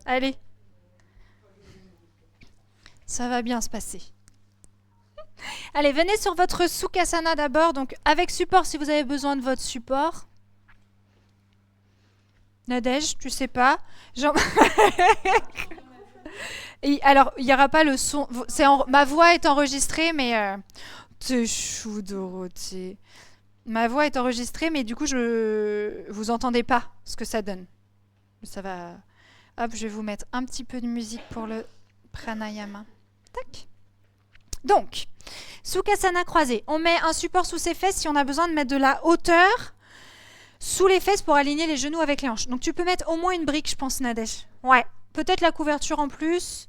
Allez, ça va bien se passer. Allez, venez sur votre Sukhasana d'abord, donc avec support si vous avez besoin de votre support. Nadège, tu sais pas. Jean- alors, il n'y aura pas le son. Ma voix est enregistrée, mais... T'es chou, Dorothée. Ma voix est enregistrée, mais du coup, vous entendez pas ce que ça donne. Ça va... Hop, je vais vous mettre un petit peu de musique pour le pranayama. Tac. Donc, Sukhasana croisé. On met un support sous ses fesses si on a besoin de mettre de la hauteur sous les fesses pour aligner les genoux avec les hanches. Donc tu peux mettre au moins une brique, je pense, Nadège. Ouais. Peut-être la couverture en plus.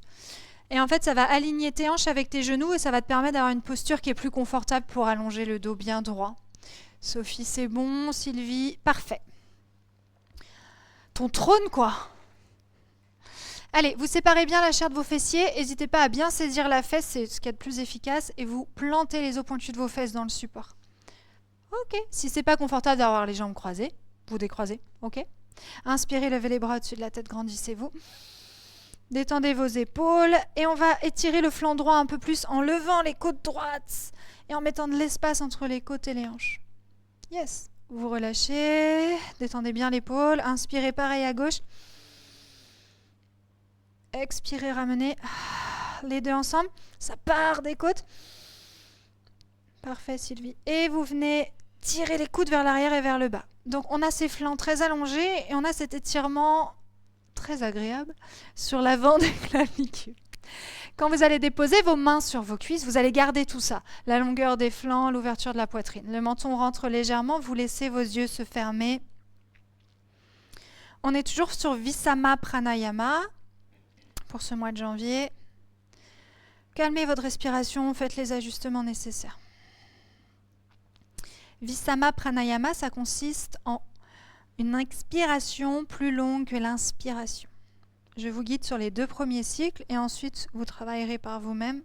Et en fait, ça va aligner tes hanches avec tes genoux et ça va te permettre d'avoir une posture qui est plus confortable pour allonger le dos bien droit. Sophie, c'est bon. Sylvie, parfait. Ton trône, quoi. Allez, vous séparez bien la chair de vos fessiers. N'hésitez pas à bien saisir la fesse, c'est ce qu'il y a de plus efficace. Et vous plantez les os pointus de vos fesses dans le support. Ok. Si c'est pas confortable d'avoir les jambes croisées, vous décroisez. Ok. Inspirez, levez les bras au-dessus de la tête, grandissez-vous. Détendez vos épaules et on va étirer le flanc droit un peu plus en levant les côtes droites et en mettant de l'espace entre les côtes et les hanches. Yes. Vous relâchez, détendez bien l'épaule, inspirez pareil à gauche. Expirez, ramenez les deux ensemble. Ça part des côtes. Parfait, Sylvie. Et vous venez tirer les coudes vers l'arrière et vers le bas. Donc on a ces flancs très allongés et on a cet étirement très agréable sur l'avant des clavicules. Quand vous allez déposer vos mains sur vos cuisses, vous allez garder tout ça. La longueur des flancs, l'ouverture de la poitrine. Le menton rentre légèrement, vous laissez vos yeux se fermer. On est toujours sur Visama Pranayama pour ce mois de janvier. Calmez votre respiration, faites les ajustements nécessaires. Visama Pranayama, ça consiste en une expiration plus longue que l'inspiration. Je vous guide sur les 2 premiers cycles et ensuite vous travaillerez par vous-même.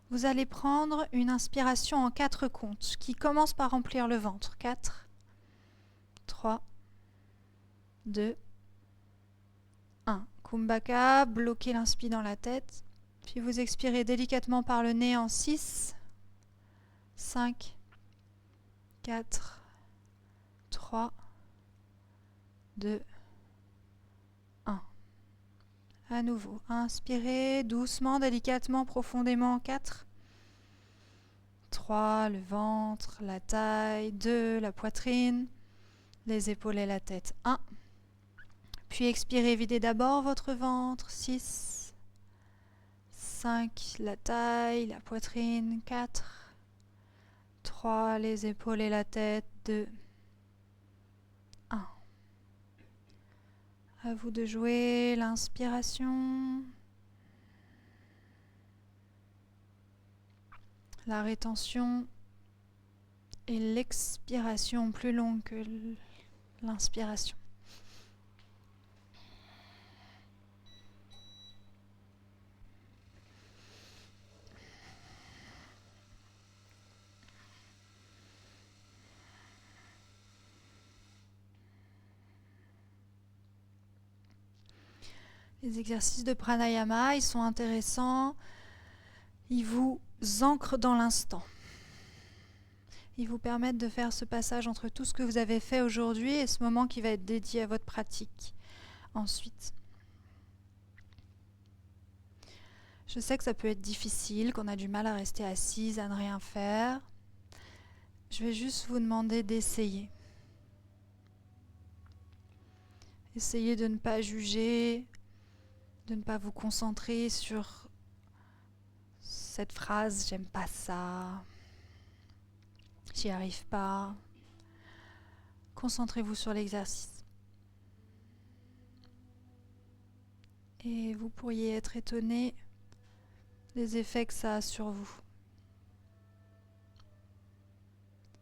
Vous allez prendre une inspiration en 4 comptes qui commence par remplir le ventre. 4, 3, 2, 1. Kumbhaka, bloquez l'inspire dans la tête. Puis vous expirez délicatement par le nez en 6, 5, 4, 3, 2, 1. À nouveau, inspirez doucement, délicatement, profondément. 4, 3, le ventre, la taille. 2, la poitrine, les épaules et la tête. 1. Puis expirez, videz d'abord votre ventre. 6, 5, la taille, la poitrine. 4, 3, les épaules et la tête. 2, 1. À vous de jouer l'inspiration, la rétention et l'expiration plus longue que l'inspiration. Les exercices de pranayama, ils sont intéressants. Ils vous ancrent dans l'instant. Ils vous permettent de faire ce passage entre tout ce que vous avez fait aujourd'hui et ce moment qui va être dédié à votre pratique ensuite. Je sais que ça peut être difficile, qu'on a du mal à rester assise, à ne rien faire. Je vais juste vous demander d'essayer. Essayez de ne pas juger, de ne pas vous concentrer sur cette phrase « j'aime pas ça », « j'y arrive pas ». Concentrez-vous sur l'exercice. Et vous pourriez être étonné des effets que ça a sur vous.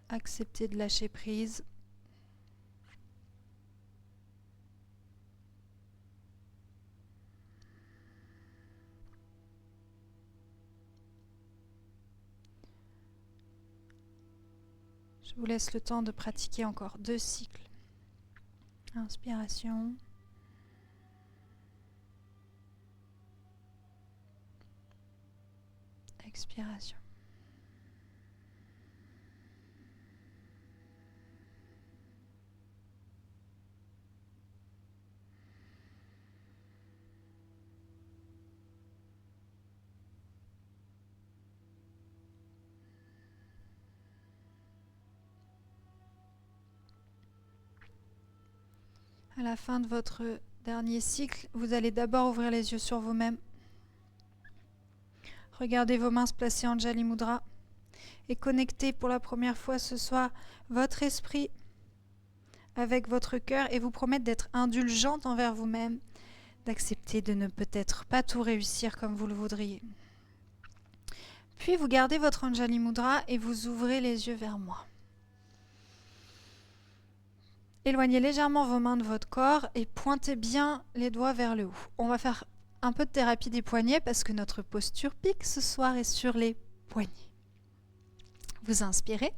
Acceptez de lâcher prise. Je vous laisse le temps de pratiquer encore 2 cycles. Inspiration. Expiration. À la fin de votre dernier cycle, vous allez d'abord ouvrir les yeux sur vous-même. Regardez vos mains se placer en Anjali Mudra et connectez pour la première fois ce soir votre esprit avec votre cœur et vous promettre d'être indulgente envers vous-même, d'accepter de ne peut-être pas tout réussir comme vous le voudriez. Puis vous gardez votre Anjali Mudra et vous ouvrez les yeux vers moi. Éloignez légèrement vos mains de votre corps et pointez bien les doigts vers le haut. On va faire un peu de thérapie des poignets parce que notre posture pique ce soir est sur les poignets. Vous inspirez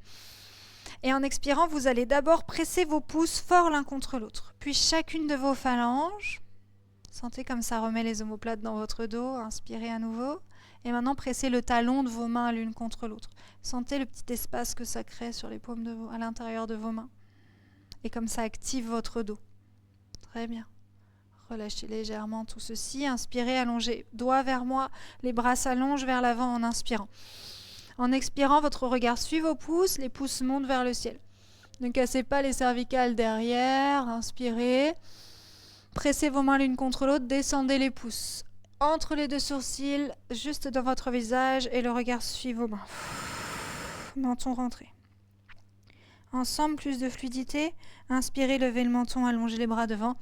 et en expirant, vous allez d'abord presser vos pouces fort l'un contre l'autre. Puis chacune de vos phalanges, sentez comme ça remet les omoplates dans votre dos, inspirez à nouveau. Et maintenant, pressez le talon de vos mains l'une contre l'autre. Sentez le petit espace que ça crée sur les paumes à l'intérieur de vos mains. Et comme ça active votre dos. Très bien. Relâchez légèrement tout ceci. Inspirez, allongez. Doigts vers moi. Les bras s'allongent vers l'avant en inspirant. En expirant, votre regard suit vos pouces. Les pouces montent vers le ciel. Ne cassez pas les cervicales derrière. Inspirez. Pressez vos mains l'une contre l'autre. Descendez les pouces. Entre les deux sourcils, juste dans votre visage. Et le regard suit vos mains. Menton rentré. Ensemble, plus de fluidité. Inspirez, levez le menton, allongez les bras devant.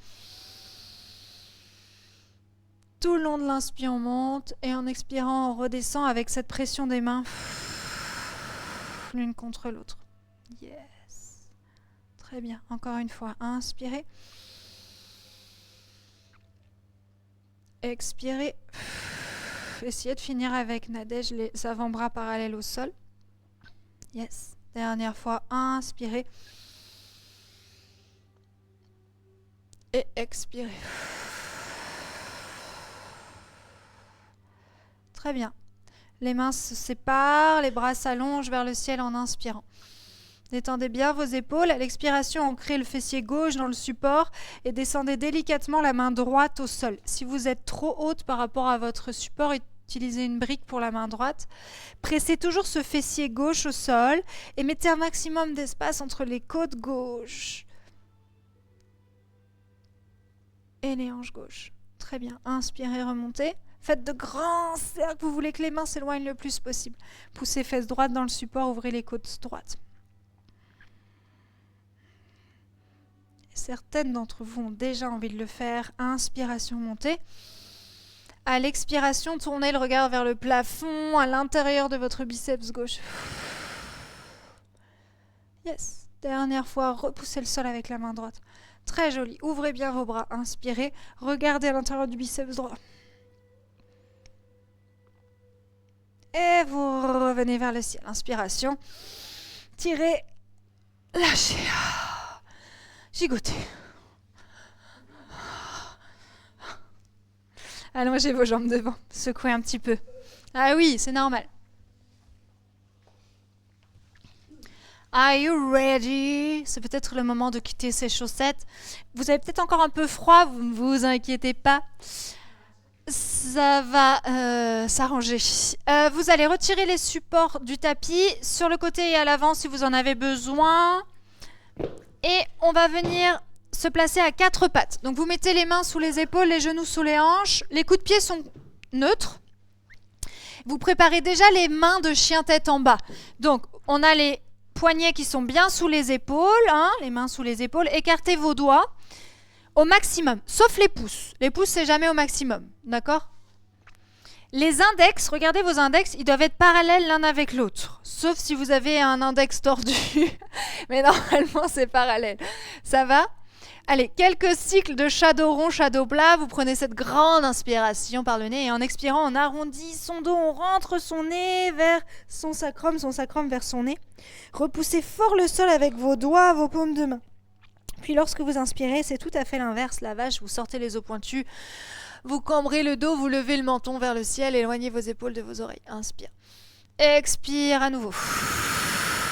Tout le long de l'inspire, on monte. Et en expirant, on redescend avec cette pression des mains. L'une contre l'autre. Yes. Très bien. Encore une fois. Inspirez. Expirez. Essayez de finir avec Nadège, les avant-bras parallèles au sol. Yes. Dernière fois, inspirez. Et expirez. Très bien. Les mains se séparent, les bras s'allongent vers le ciel en inspirant. Détendez bien vos épaules. À l'expiration, ancrez le fessier gauche dans le support et descendez délicatement la main droite au sol. Si vous êtes trop haute par rapport à votre support, utilisez une brique pour la main droite. Pressez toujours ce fessier gauche au sol et mettez un maximum d'espace entre les côtes gauches et les hanches gauches. Très bien. Inspirez, remontez. Faites de grands cercles. Vous voulez que les mains s'éloignent le plus possible. Poussez fesses droites dans le support. Ouvrez les côtes droites. Certaines d'entre vous ont déjà envie de le faire. Inspiration, montez. À l'expiration, tournez le regard vers le plafond, à l'intérieur de votre biceps gauche. Yes. Dernière fois, repoussez le sol avec la main droite. Très joli. Ouvrez bien vos bras. Inspirez. Regardez à l'intérieur du biceps droit. Et vous revenez vers le ciel. Inspiration. Tirez. Lâchez. Gigotez. Allongez vos jambes devant. Secouez un petit peu. Ah oui, c'est normal. Are you ready? C'est peut-être le moment de quitter ces chaussettes. Vous avez peut-être encore un peu froid, vous ne vous inquiétez pas. Ça va s'arranger. Vous allez retirer les supports du tapis sur le côté et à l'avant si vous en avez besoin. Et on va venir se placer à 4 pattes. Donc vous mettez les mains sous les épaules, les genoux sous les hanches. Les coups de pied sont neutres. Vous préparez déjà les mains de chien-tête en bas. Donc on a les poignets qui sont bien sous les épaules, les mains sous les épaules. Écartez vos doigts au maximum, sauf les pouces. Les pouces, c'est jamais au maximum, d'accord? Les index, regardez vos index, ils doivent être parallèles l'un avec l'autre. Sauf si vous avez un index tordu. Mais normalement, c'est parallèle. Ça va? Allez, quelques cycles de shadow rond, shadow plat. Vous prenez cette grande inspiration par le nez et en expirant, on arrondit son dos, on rentre son nez vers son sacrum vers son nez. Repoussez fort le sol avec vos doigts, vos paumes de main. Puis lorsque vous inspirez, c'est tout à fait l'inverse, la vache, vous sortez les os pointus, vous cambrez le dos, vous levez le menton vers le ciel, éloignez vos épaules de vos oreilles. Inspire. Expire à nouveau.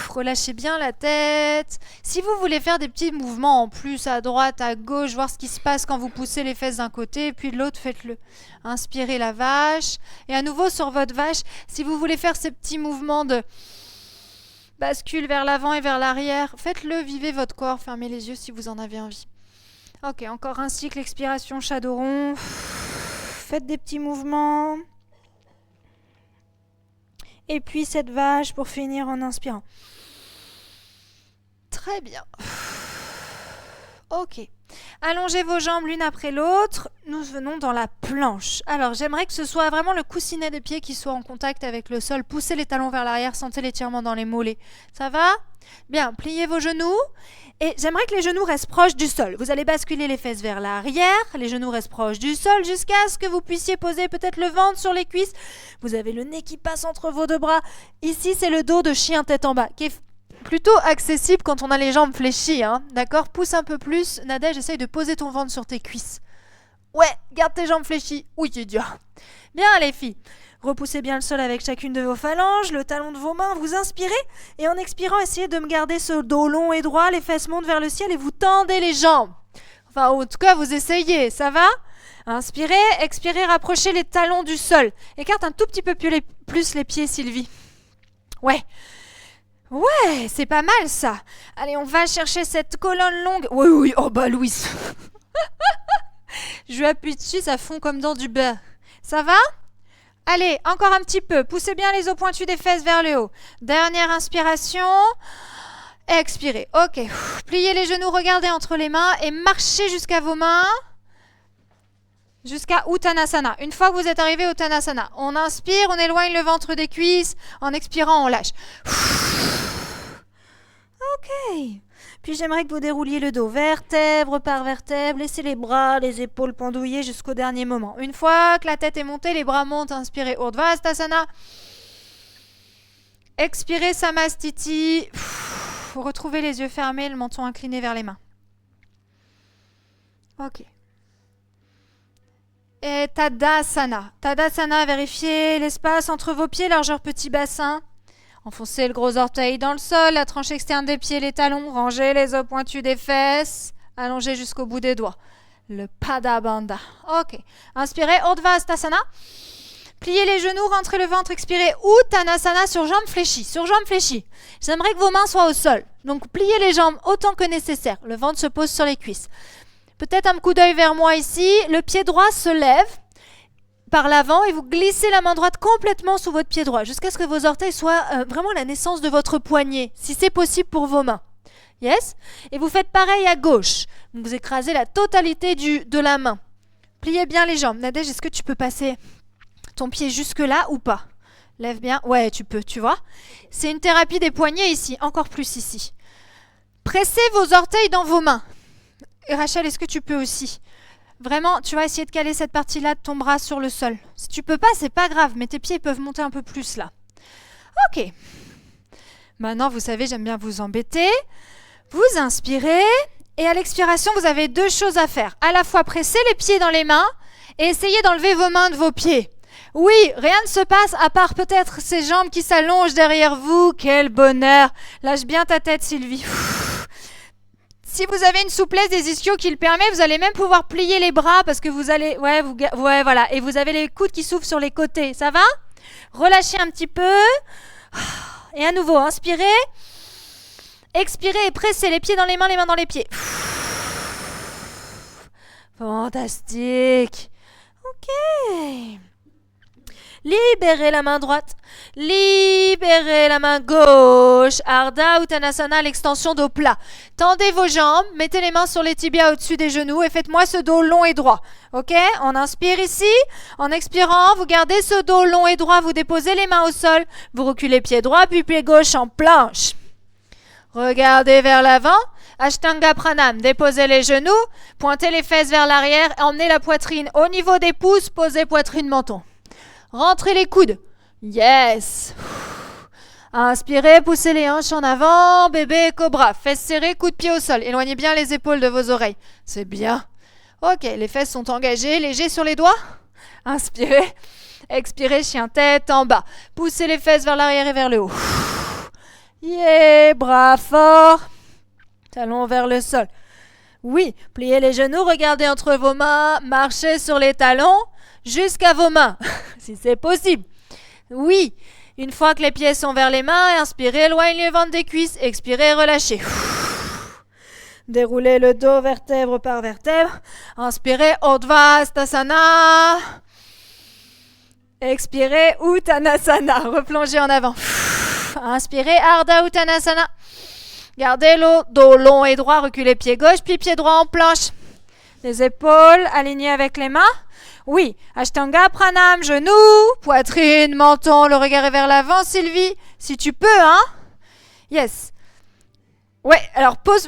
Relâchez bien la tête. Si vous voulez faire des petits mouvements en plus à droite, à gauche, voir ce qui se passe quand vous poussez les fesses d'un côté, puis de l'autre, faites-le. Inspirez la vache. Et à nouveau sur votre vache, si vous voulez faire ces petits mouvements de bascule vers l'avant et vers l'arrière, faites-le, vivez votre corps, fermez les yeux si vous en avez envie. Ok, encore un cycle, expiration, shadow rond. Faites des petits mouvements. Et puis cette vache pour finir en inspirant. Très bien. Ok. Allongez vos jambes l'une après l'autre. Nous venons dans la planche. Alors, j'aimerais que ce soit vraiment le coussinet des pieds qui soit en contact avec le sol. Poussez les talons vers l'arrière, sentez l'étirement dans les mollets. Ça va? Bien, pliez vos genoux. Et j'aimerais que les genoux restent proches du sol. Vous allez basculer les fesses vers l'arrière. Les genoux restent proches du sol jusqu'à ce que vous puissiez poser peut-être le ventre sur les cuisses. Vous avez le nez qui passe entre vos deux bras. Ici, c'est le dos de chien tête en bas, qui est plutôt accessible quand on a les jambes fléchies. Hein. D'accord? Pousse un peu plus. Nadège, essaye de poser ton ventre sur tes cuisses. Ouais, garde tes jambes fléchies. Oui, c'est dur. Bien, les filles. Repoussez bien le sol avec chacune de vos phalanges, le talon de vos mains, vous inspirez et en expirant, essayez de me garder ce dos long et droit, les fesses montent vers le ciel et vous tendez les jambes. Enfin, en tout cas, vous essayez, ça va? Inspirez, expirez, rapprochez les talons du sol. Écarte un tout petit peu plus les pieds, Sylvie. Ouais. Ouais, c'est pas mal ça. Allez, on va chercher cette colonne longue. Oui, oh bah Louise. Je lui appuie dessus, ça fond comme dans du beurre. Ça va? Allez, encore un petit peu. Poussez bien les os pointus des fesses vers le haut. Dernière inspiration. Expirez. Ok. Pliez les genoux, regardez entre les mains et marchez jusqu'à vos mains. Jusqu'à Uttanasana. Une fois que vous êtes arrivé au Uttanasana, on inspire, on éloigne le ventre des cuisses. En expirant, on lâche. Ok. Puis j'aimerais que vous dérouliez le dos vertèbre par vertèbre. Laissez les bras, les épaules pendouillées jusqu'au dernier moment. Une fois que la tête est montée, les bras montent. Inspirez Urdhvastasana. Expirez Samastiti. Retrouvez les yeux fermés, le menton incliné vers les mains. Ok. Et Tadasana. Tadasana, vérifiez l'espace entre vos pieds, largeur petit bassin. Enfoncez le gros orteil dans le sol, la tranche externe des pieds, les talons. Rangez les os pointus des fesses. Allongez jusqu'au bout des doigts. Le Pada Bandha. Ok. Inspirez, Urdhvastasana. Pliez les genoux, rentrez le ventre, expirez. Uttanasana sur jambes fléchies. Sur jambes fléchies. J'aimerais que vos mains soient au sol. Donc pliez les jambes autant que nécessaire. Le ventre se pose sur les cuisses. Peut-être un coup d'œil vers moi ici. Le pied droit se lève par l'avant et vous glissez la main droite complètement sous votre pied droit jusqu'à ce que vos orteils soient vraiment la naissance de votre poignet, si c'est possible pour vos mains. Yes? Et vous faites pareil à gauche. Vous écrasez la totalité de la main. Pliez bien les jambes. Nadège, est-ce que tu peux passer ton pied jusque là ou pas? Lève bien. Ouais, tu peux, tu vois. C'est une thérapie des poignets ici, encore plus ici. Pressez vos orteils dans vos mains. Et Rachel, est-ce que tu peux aussi? Vraiment, tu vas essayer de caler cette partie-là de ton bras sur le sol. Si tu peux pas, c'est pas grave, mais tes pieds peuvent monter un peu plus là. Ok. Maintenant, vous savez, j'aime bien vous embêter. Vous inspirez et à l'expiration, vous avez deux choses à faire. À la fois presser les pieds dans les mains et essayer d'enlever vos mains de vos pieds. Oui, rien ne se passe à part peut-être ces jambes qui s'allongent derrière vous. Quel bonheur. Lâche bien ta tête, Sylvie. Si vous avez une souplesse des ischios qui le permet, vous allez même pouvoir plier les bras parce que vous allez... Ouais, voilà. Et vous avez les coudes qui s'ouvrent sur les côtés. Ça va? Relâchez un petit peu. Et à nouveau, inspirez. Expirez et pressez les pieds dans les mains dans les pieds. Fantastique. Ok. Libérez la main droite, libérez la main gauche. Ardha Uttanasana, l'extension dos plat. Tendez vos jambes, mettez les mains sur les tibias au-dessus des genoux et faites-moi ce dos long et droit. Ok? On inspire ici. En expirant, vous gardez ce dos long et droit, vous déposez les mains au sol, vous reculez pied droit puis pied gauche en planche. Regardez vers l'avant. Ashtanga Pranam, déposez les genoux, pointez les fesses vers l'arrière, emmenez la poitrine au niveau des pouces, posez poitrine menton. Rentrez les coudes. Yes. Inspirez, poussez les hanches en avant, bébé cobra, fesses serrées, coude de pied au sol. Éloignez bien les épaules de vos oreilles. C'est bien. Ok, les fesses sont engagées, léger sur les doigts. Inspirez. Expirez, chien tête en bas. Poussez les fesses vers l'arrière et vers le haut. Yeah, bras forts. Talons vers le sol. Oui, pliez les genoux, regardez entre vos mains, marchez sur les talons jusqu'à vos mains, si c'est possible. Oui, une fois que les pieds sont vers les mains, inspirez, éloignez le ventre des cuisses, expirez, relâchez. Déroulez le dos vertèbre par vertèbre. Inspirez, Urdhvastasana. Expirez, Uttanasana. Replongez en avant. Inspirez, Ardha Uttanasana. Gardez le dos long et droit, reculez pied gauche, puis pied droit en planche. Les épaules alignées avec les mains. Oui, Ashtanga Pranam, genoux, poitrine, menton, le regard est vers l'avant, Sylvie, si tu peux, hein. Yes. Ouais, alors pose...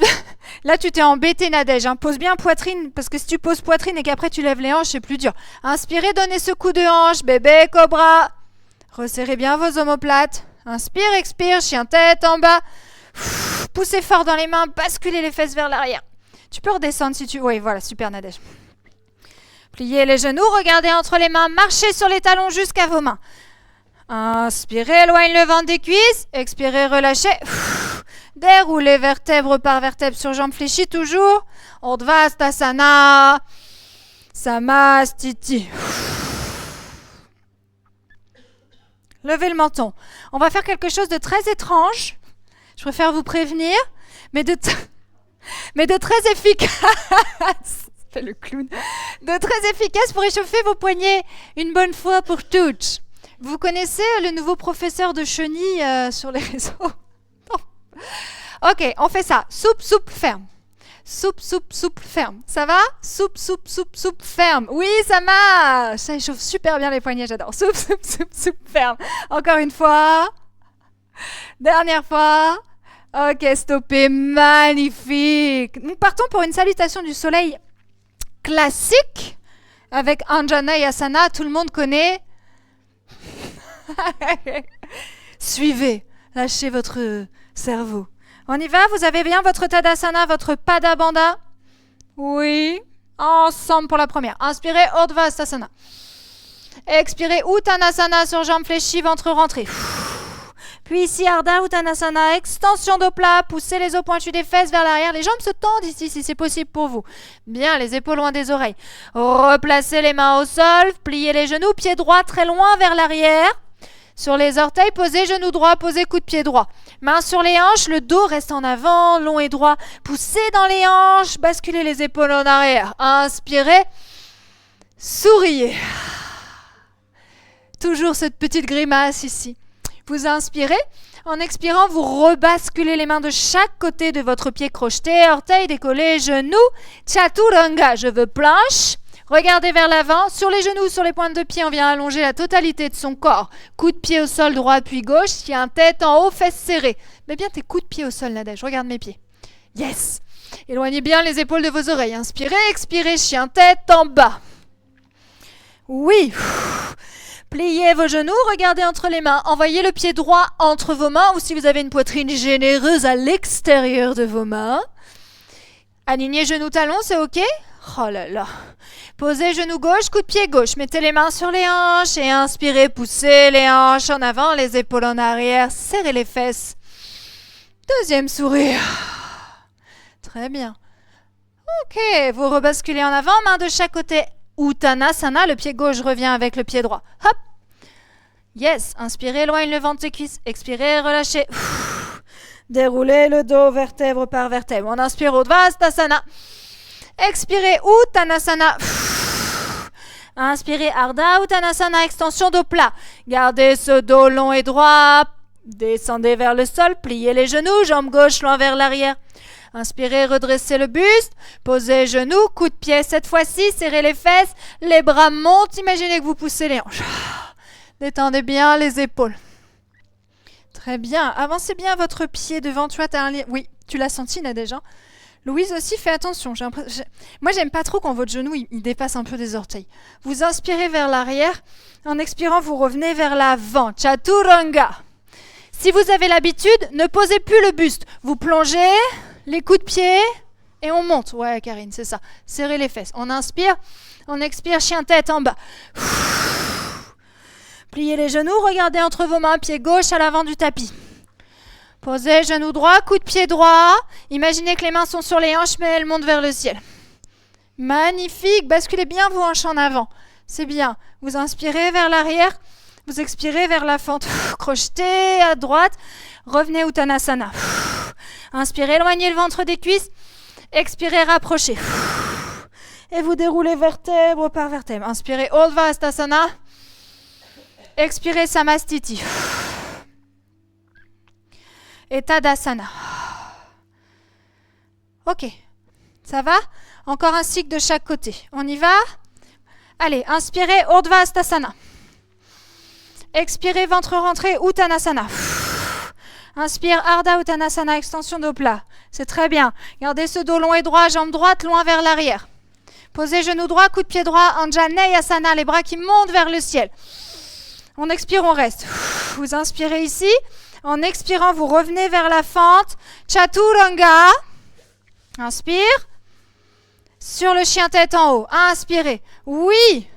Là, tu t'es embêté, Nadège, hein. Pose bien poitrine, parce que si tu poses poitrine et qu'après tu lèves les hanches, c'est plus dur. Inspirez, donnez ce coup de hanche, bébé cobra. Resserrez bien vos omoplates. Inspire, expire, chien tête en bas. Poussez fort dans les mains, basculez les fesses vers l'arrière. Tu peux redescendre si tu... Oui, voilà, super, Nadège. Pliez les genoux, regardez entre les mains, marchez sur les talons jusqu'à vos mains. Inspirez, éloigne le ventre des cuisses. Expirez, relâchez. Déroulez vertèbre par vertèbre sur jambes fléchies toujours. Urdhvastasana. Samastiti. Levez le menton. On va faire quelque chose de très étrange. Je préfère vous prévenir, mais de très efficace. C'est le clown. De très efficace pour échauffer vos poignets une bonne fois pour toutes. Vous connaissez le nouveau professeur de chenille sur les réseaux? Ok, on fait ça. Soupe, soupe, ferme. Soupe, soupe, soupe, ferme. Ça va? Soupe, soupe, soupe, soupe, ferme. Oui, ça marche. Ça échauffe super bien les poignets, j'adore. Soupe, soupe, soupe, soupe, ferme. Encore une fois. Dernière fois. Ok, stoppé. Magnifique. Nous partons pour une salutation du soleil classique avec Anjaneyasana. Tout le monde connaît. Suivez. Lâchez votre cerveau. On y va? Vous avez bien votre Tadasana, votre Pada Bandha? Oui. Ensemble pour la première. Inspirez, Urdhvastasana. Expirez, Uttanasana sur jambes fléchies, ventre rentré. Puis ici, Ardha Uttanasana, extension dos plat, poussez les os pointus des fesses vers l'arrière. Les jambes se tendent ici si c'est possible pour vous. Bien, les épaules loin des oreilles. Replacez les mains au sol, pliez les genoux, pied droit très loin vers l'arrière. Sur les orteils, posez genou droit, posez coup de pied droit. Mains sur les hanches, le dos reste en avant, long et droit. Poussez dans les hanches, basculez les épaules en arrière. Inspirez, souriez. Toujours cette petite grimace ici. Vous inspirez. En expirant, vous rebasculez les mains de chaque côté de votre pied crocheté, orteils décollés, genoux. Chaturanga, je veux planche. Regardez vers l'avant, sur les genoux, sur les pointes de pied, on vient allonger la totalité de son corps. Coup de pied au sol droit puis gauche, chien tête en haut, fesses serrées. Mets bien tes coups de pied au sol, Nadège, regarde mes pieds. Yes. Éloignez bien les épaules de vos oreilles. Inspirez, expirez, chien tête en bas. Oui. Pliez vos genoux, regardez entre les mains. Envoyez le pied droit entre vos mains ou si vous avez une poitrine généreuse à l'extérieur de vos mains. Alignez genoux talons, c'est ok? Oh là là. Posez genou gauche, coup de pied gauche. Mettez les mains sur les hanches et inspirez, poussez les hanches en avant, les épaules en arrière, serrez les fesses. Deuxième sourire. Très bien. Ok, vous rebasculez en avant, main de chaque côté. Uttanasana, le pied gauche revient avec le pied droit. Hop. Yes, inspirez, éloigne le ventre des cuisses. Expirez, relâchez. Déroulez le dos vertèbre par vertèbre. On inspire Urdhvastasana. Expirez Uttanasana. Inspirez Ardha Uttanasana, extension dos plat. Gardez ce dos long et droit. Descendez vers le sol, pliez les genoux, jambe gauche loin vers l'arrière. Inspirez, redressez le buste. Posez genoux, coup de pied cette fois-ci, serrez les fesses. Les bras montent, imaginez que vous poussez les hanches. Détendez bien les épaules. Très bien. Avancez bien votre pied devant toi. Oui, tu l'as senti, Nadège. Louise aussi, fais attention. Moi, j'aime pas trop quand votre genou il dépasse un peu des orteils. Vous inspirez vers l'arrière. En expirant, vous revenez vers l'avant. Chaturanga. Si vous avez l'habitude, ne posez plus le buste. Vous plongez, les coups de pied et on monte. Ouais, Karine, c'est ça. Serrez les fesses. On inspire, on expire, chien-tête en bas. Pliez les genoux, regardez entre vos mains, pied gauche à l'avant du tapis. Posez, genou droit, coup de pied droit. Imaginez que les mains sont sur les hanches, mais elles montent vers le ciel. Magnifique, basculez bien vos hanches en avant. C'est bien. Vous inspirez vers l'arrière, vous expirez vers la fente. Crochetez à droite, revenez Uttanasana. Inspirez, éloignez le ventre des cuisses. Expirez, rapprochez. Et vous déroulez vertèbre par vertèbre. Inspirez, Urdhva Hastasana. Expirez, Samastiti. Et Tadasana. Ok, ça va? Encore un cycle de chaque côté. On y va? Allez, inspirez, Urdhva Hastasana. Expirez, ventre rentré, Uttanasana. Inspire, Ardha Uttanasana, extension dos plat. C'est très bien. Gardez ce dos long et droit, jambe droite, loin vers l'arrière. Posez genou droit, coup de pied droit, Anjaneyasana, les bras qui montent vers le ciel. On expire, on reste. Vous inspirez ici. En expirant, vous revenez vers la fente. Chaturanga. Inspire. Sur le chien-tête en haut. Inspirez. Oui.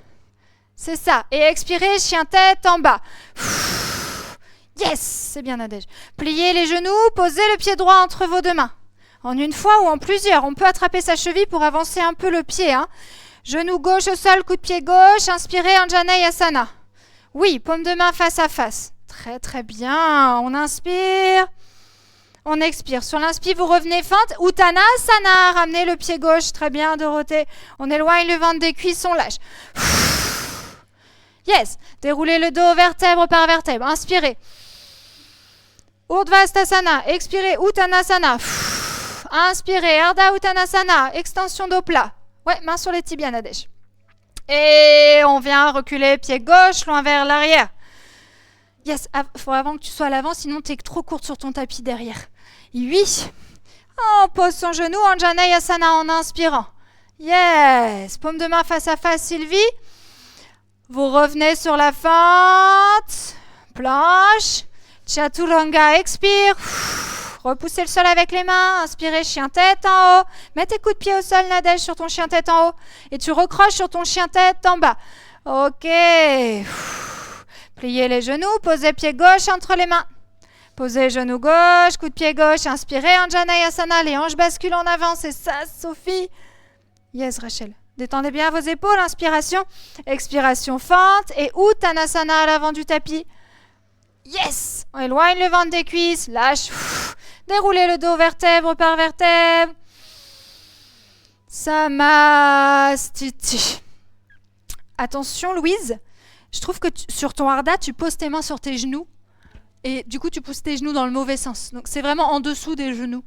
C'est ça. Et expirez, chien-tête en bas. Yes. C'est bien, Nadège. Pliez les genoux. Posez le pied droit entre vos deux mains. En une fois ou en plusieurs. On peut attraper sa cheville pour avancer un peu le pied. Genou gauche au sol, coup de pied gauche. Inspirez, Anjaneyasana. Oui, paume de main face à face. Très très bien. On inspire. On expire. Sur l'inspire, vous revenez fente. Uttanasana. Ramenez le pied gauche. Très bien, Dorothée. On éloigne le ventre des cuisses. On lâche. Yes. Déroulez le dos vertèbre par vertèbre. Inspirez. Urdhva Hastasana. Expirez. Uttanasana. Inspirez. Ardha Uttanasana. Extension dos plat. Ouais, main sur les tibias, Nadège. Et on vient reculer, pied gauche, loin vers l'arrière. Yes, faut avant que tu sois à l'avant, sinon tu es trop courte sur ton tapis derrière. 8. On pose son genou, Anjaneyasana en inspirant. Yes, paume de main face à face, Sylvie. Vous revenez sur la fente. Planche. Chaturanga, expire. Repoussez le sol avec les mains. Inspirez, chien-tête en haut. Mets tes coups de pied au sol, Nadège, sur ton chien-tête en haut. Et tu recroches sur ton chien-tête en bas. Ok. Pliez les genoux. Posez pied gauche entre les mains. Posez genou gauche, coup de pied gauche. Inspirez, Anjaneyasana. Les hanches basculent en avant. C'est ça, Sophie. Yes, Rachel. Détendez bien vos épaules. Inspiration. Expiration, fente. Et Uttanasana à l'avant du tapis. Yes. On éloigne le ventre des cuisses. Lâche. Déroulez le dos vertèbre par vertèbre. Samastiti. Attention, Louise. Je trouve que sur ton Ardha, tu poses tes mains sur tes genoux. Et du coup, tu pousses tes genoux dans le mauvais sens. Donc, c'est vraiment en dessous des genoux.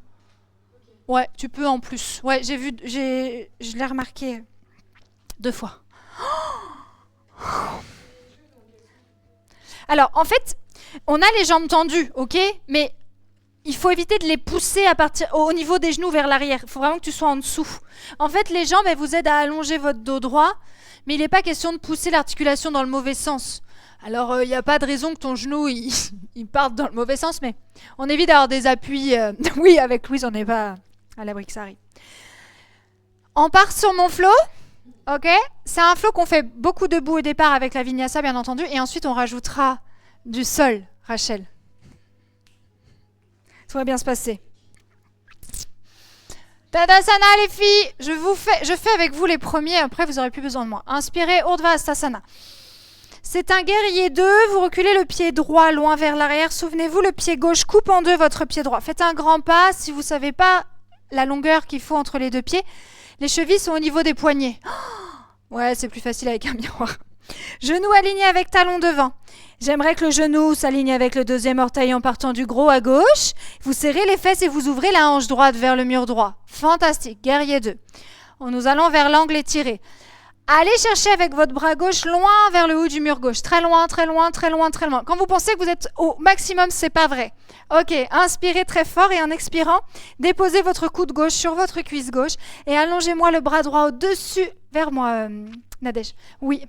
Ouais, tu peux en plus. Ouais, je l'ai remarqué 2 fois. Alors, en fait, on a les jambes tendues, ok? Mais il faut éviter de les pousser au niveau des genoux vers l'arrière. Il faut vraiment que tu sois en dessous. En fait, les jambes, elles vous aident à allonger votre dos droit, mais il n'est pas question de pousser l'articulation dans le mauvais sens. Alors, il n'y a pas de raison que ton genou il parte dans le mauvais sens, mais on évite d'avoir des appuis. Oui, avec Louise, on n'est pas à l'abri que ça arrive. On part sur mon flow. Ok, c'est un flow qu'on fait beaucoup debout au départ avec la vinyasa, bien entendu, et ensuite on rajoutera du sol, Rachel. Ça va bien se passer. Tadasana, les filles, je fais avec vous les premiers, après vous n'aurez plus besoin de moi. Inspirez, Urdhva Hastasana. C'est un guerrier 2, vous reculez le pied droit loin vers l'arrière. Souvenez-vous, le pied gauche coupe en deux votre pied droit. Faites un grand pas, si vous ne savez pas la longueur qu'il faut entre les deux pieds. Les chevilles sont au niveau des poignets. Oh, ouais, c'est plus facile avec un miroir. Genou aligné avec talon devant. J'aimerais que le genou s'aligne avec le deuxième orteil en partant du gros à gauche. Vous serrez les fesses et vous ouvrez la hanche droite vers le mur droit. Fantastique, guerrier 2. Nous allons vers l'angle étiré. Allez chercher avec votre bras gauche loin vers le haut du mur gauche. Très loin, très loin, très loin, très loin. Quand vous pensez que vous êtes au maximum, c'est pas vrai. Ok, inspirez très fort et en expirant, déposez votre coude gauche sur votre cuisse gauche et allongez-moi le bras droit au-dessus, vers moi, Nadège. Oui.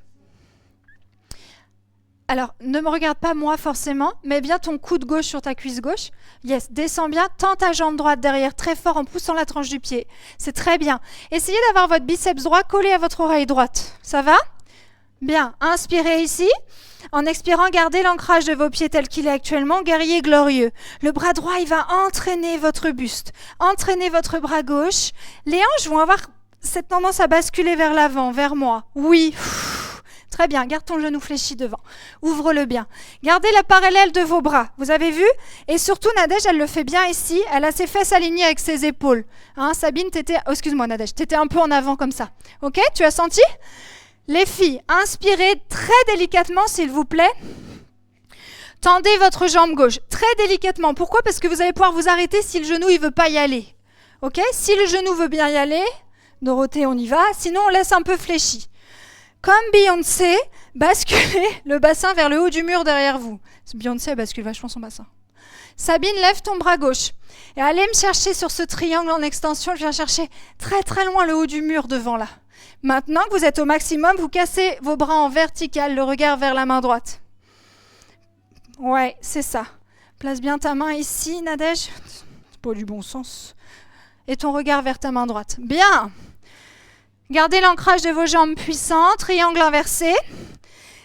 Alors, ne me regarde pas moi forcément, mets bien ton coude gauche sur ta cuisse gauche. Yes, descends bien, tends ta jambe droite derrière très fort en poussant la tranche du pied. C'est très bien. Essayez d'avoir votre biceps droit collé à votre oreille droite. Ça va? Bien, inspirez ici. En expirant, gardez l'ancrage de vos pieds tel qu'il est actuellement, guerrier glorieux. Le bras droit, il va entraîner votre buste, entraîner votre bras gauche. Les hanches vont avoir cette tendance à basculer vers l'avant, vers moi. Oui. Très bien, garde ton genou fléchi devant. Ouvre-le bien. Gardez la parallèle de vos bras. Vous avez vu? Et surtout, Nadège, elle le fait bien ici. Elle a ses fesses alignées avec ses épaules. Hein, Sabine, t'étais... Oh, excuse-moi, Nadège, t'étais un peu en avant comme ça. Ok? Tu as senti? Les filles, inspirez très délicatement, s'il vous plaît. Tendez votre jambe gauche très délicatement. Pourquoi? Parce que vous allez pouvoir vous arrêter si le genou ne veut pas y aller. Ok? Si le genou veut bien y aller, Dorothée, on y va. Sinon, on laisse un peu fléchi. Comme Beyoncé, basculez le bassin vers le haut du mur derrière vous. Beyoncé, elle bascule vachement son bassin. Sabine, lève ton bras gauche. Et allez me chercher sur ce triangle en extension. Je viens chercher très très loin le haut du mur devant là. Maintenant que vous êtes au maximum, vous cassez vos bras en vertical, le regard vers la main droite. Ouais, c'est ça. Place bien ta main ici, Nadège. C'est pas du bon sens. Et ton regard vers ta main droite. Bien. Gardez l'ancrage de vos jambes puissants, triangle inversé.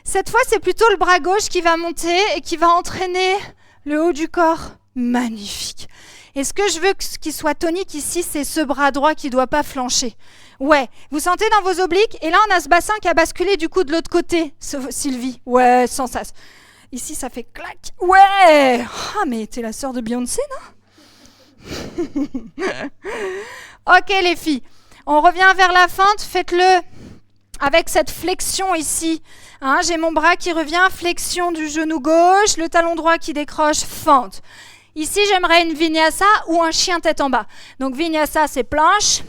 Cette fois, c'est plutôt le bras gauche qui va monter et qui va entraîner le haut du corps. Magnifique. Et ce que je veux qu'il soit tonique ici, c'est ce bras droit qui ne doit pas flancher. Ouais, vous sentez dans vos obliques, et là, on a ce bassin qui a basculé du coup de l'autre côté, Sylvie. Ouais, sans sas. Ici, ça fait clac. Ouais. Ah, mais t'es la sœur de Beyoncé, non? Ok, les filles. On revient vers la fente, faites-le avec cette flexion ici. Hein, j'ai mon bras qui revient, flexion du genou gauche, le talon droit qui décroche, fente. Ici, j'aimerais une vinyasa ou un chien tête en bas. Donc vinyasa, c'est planche.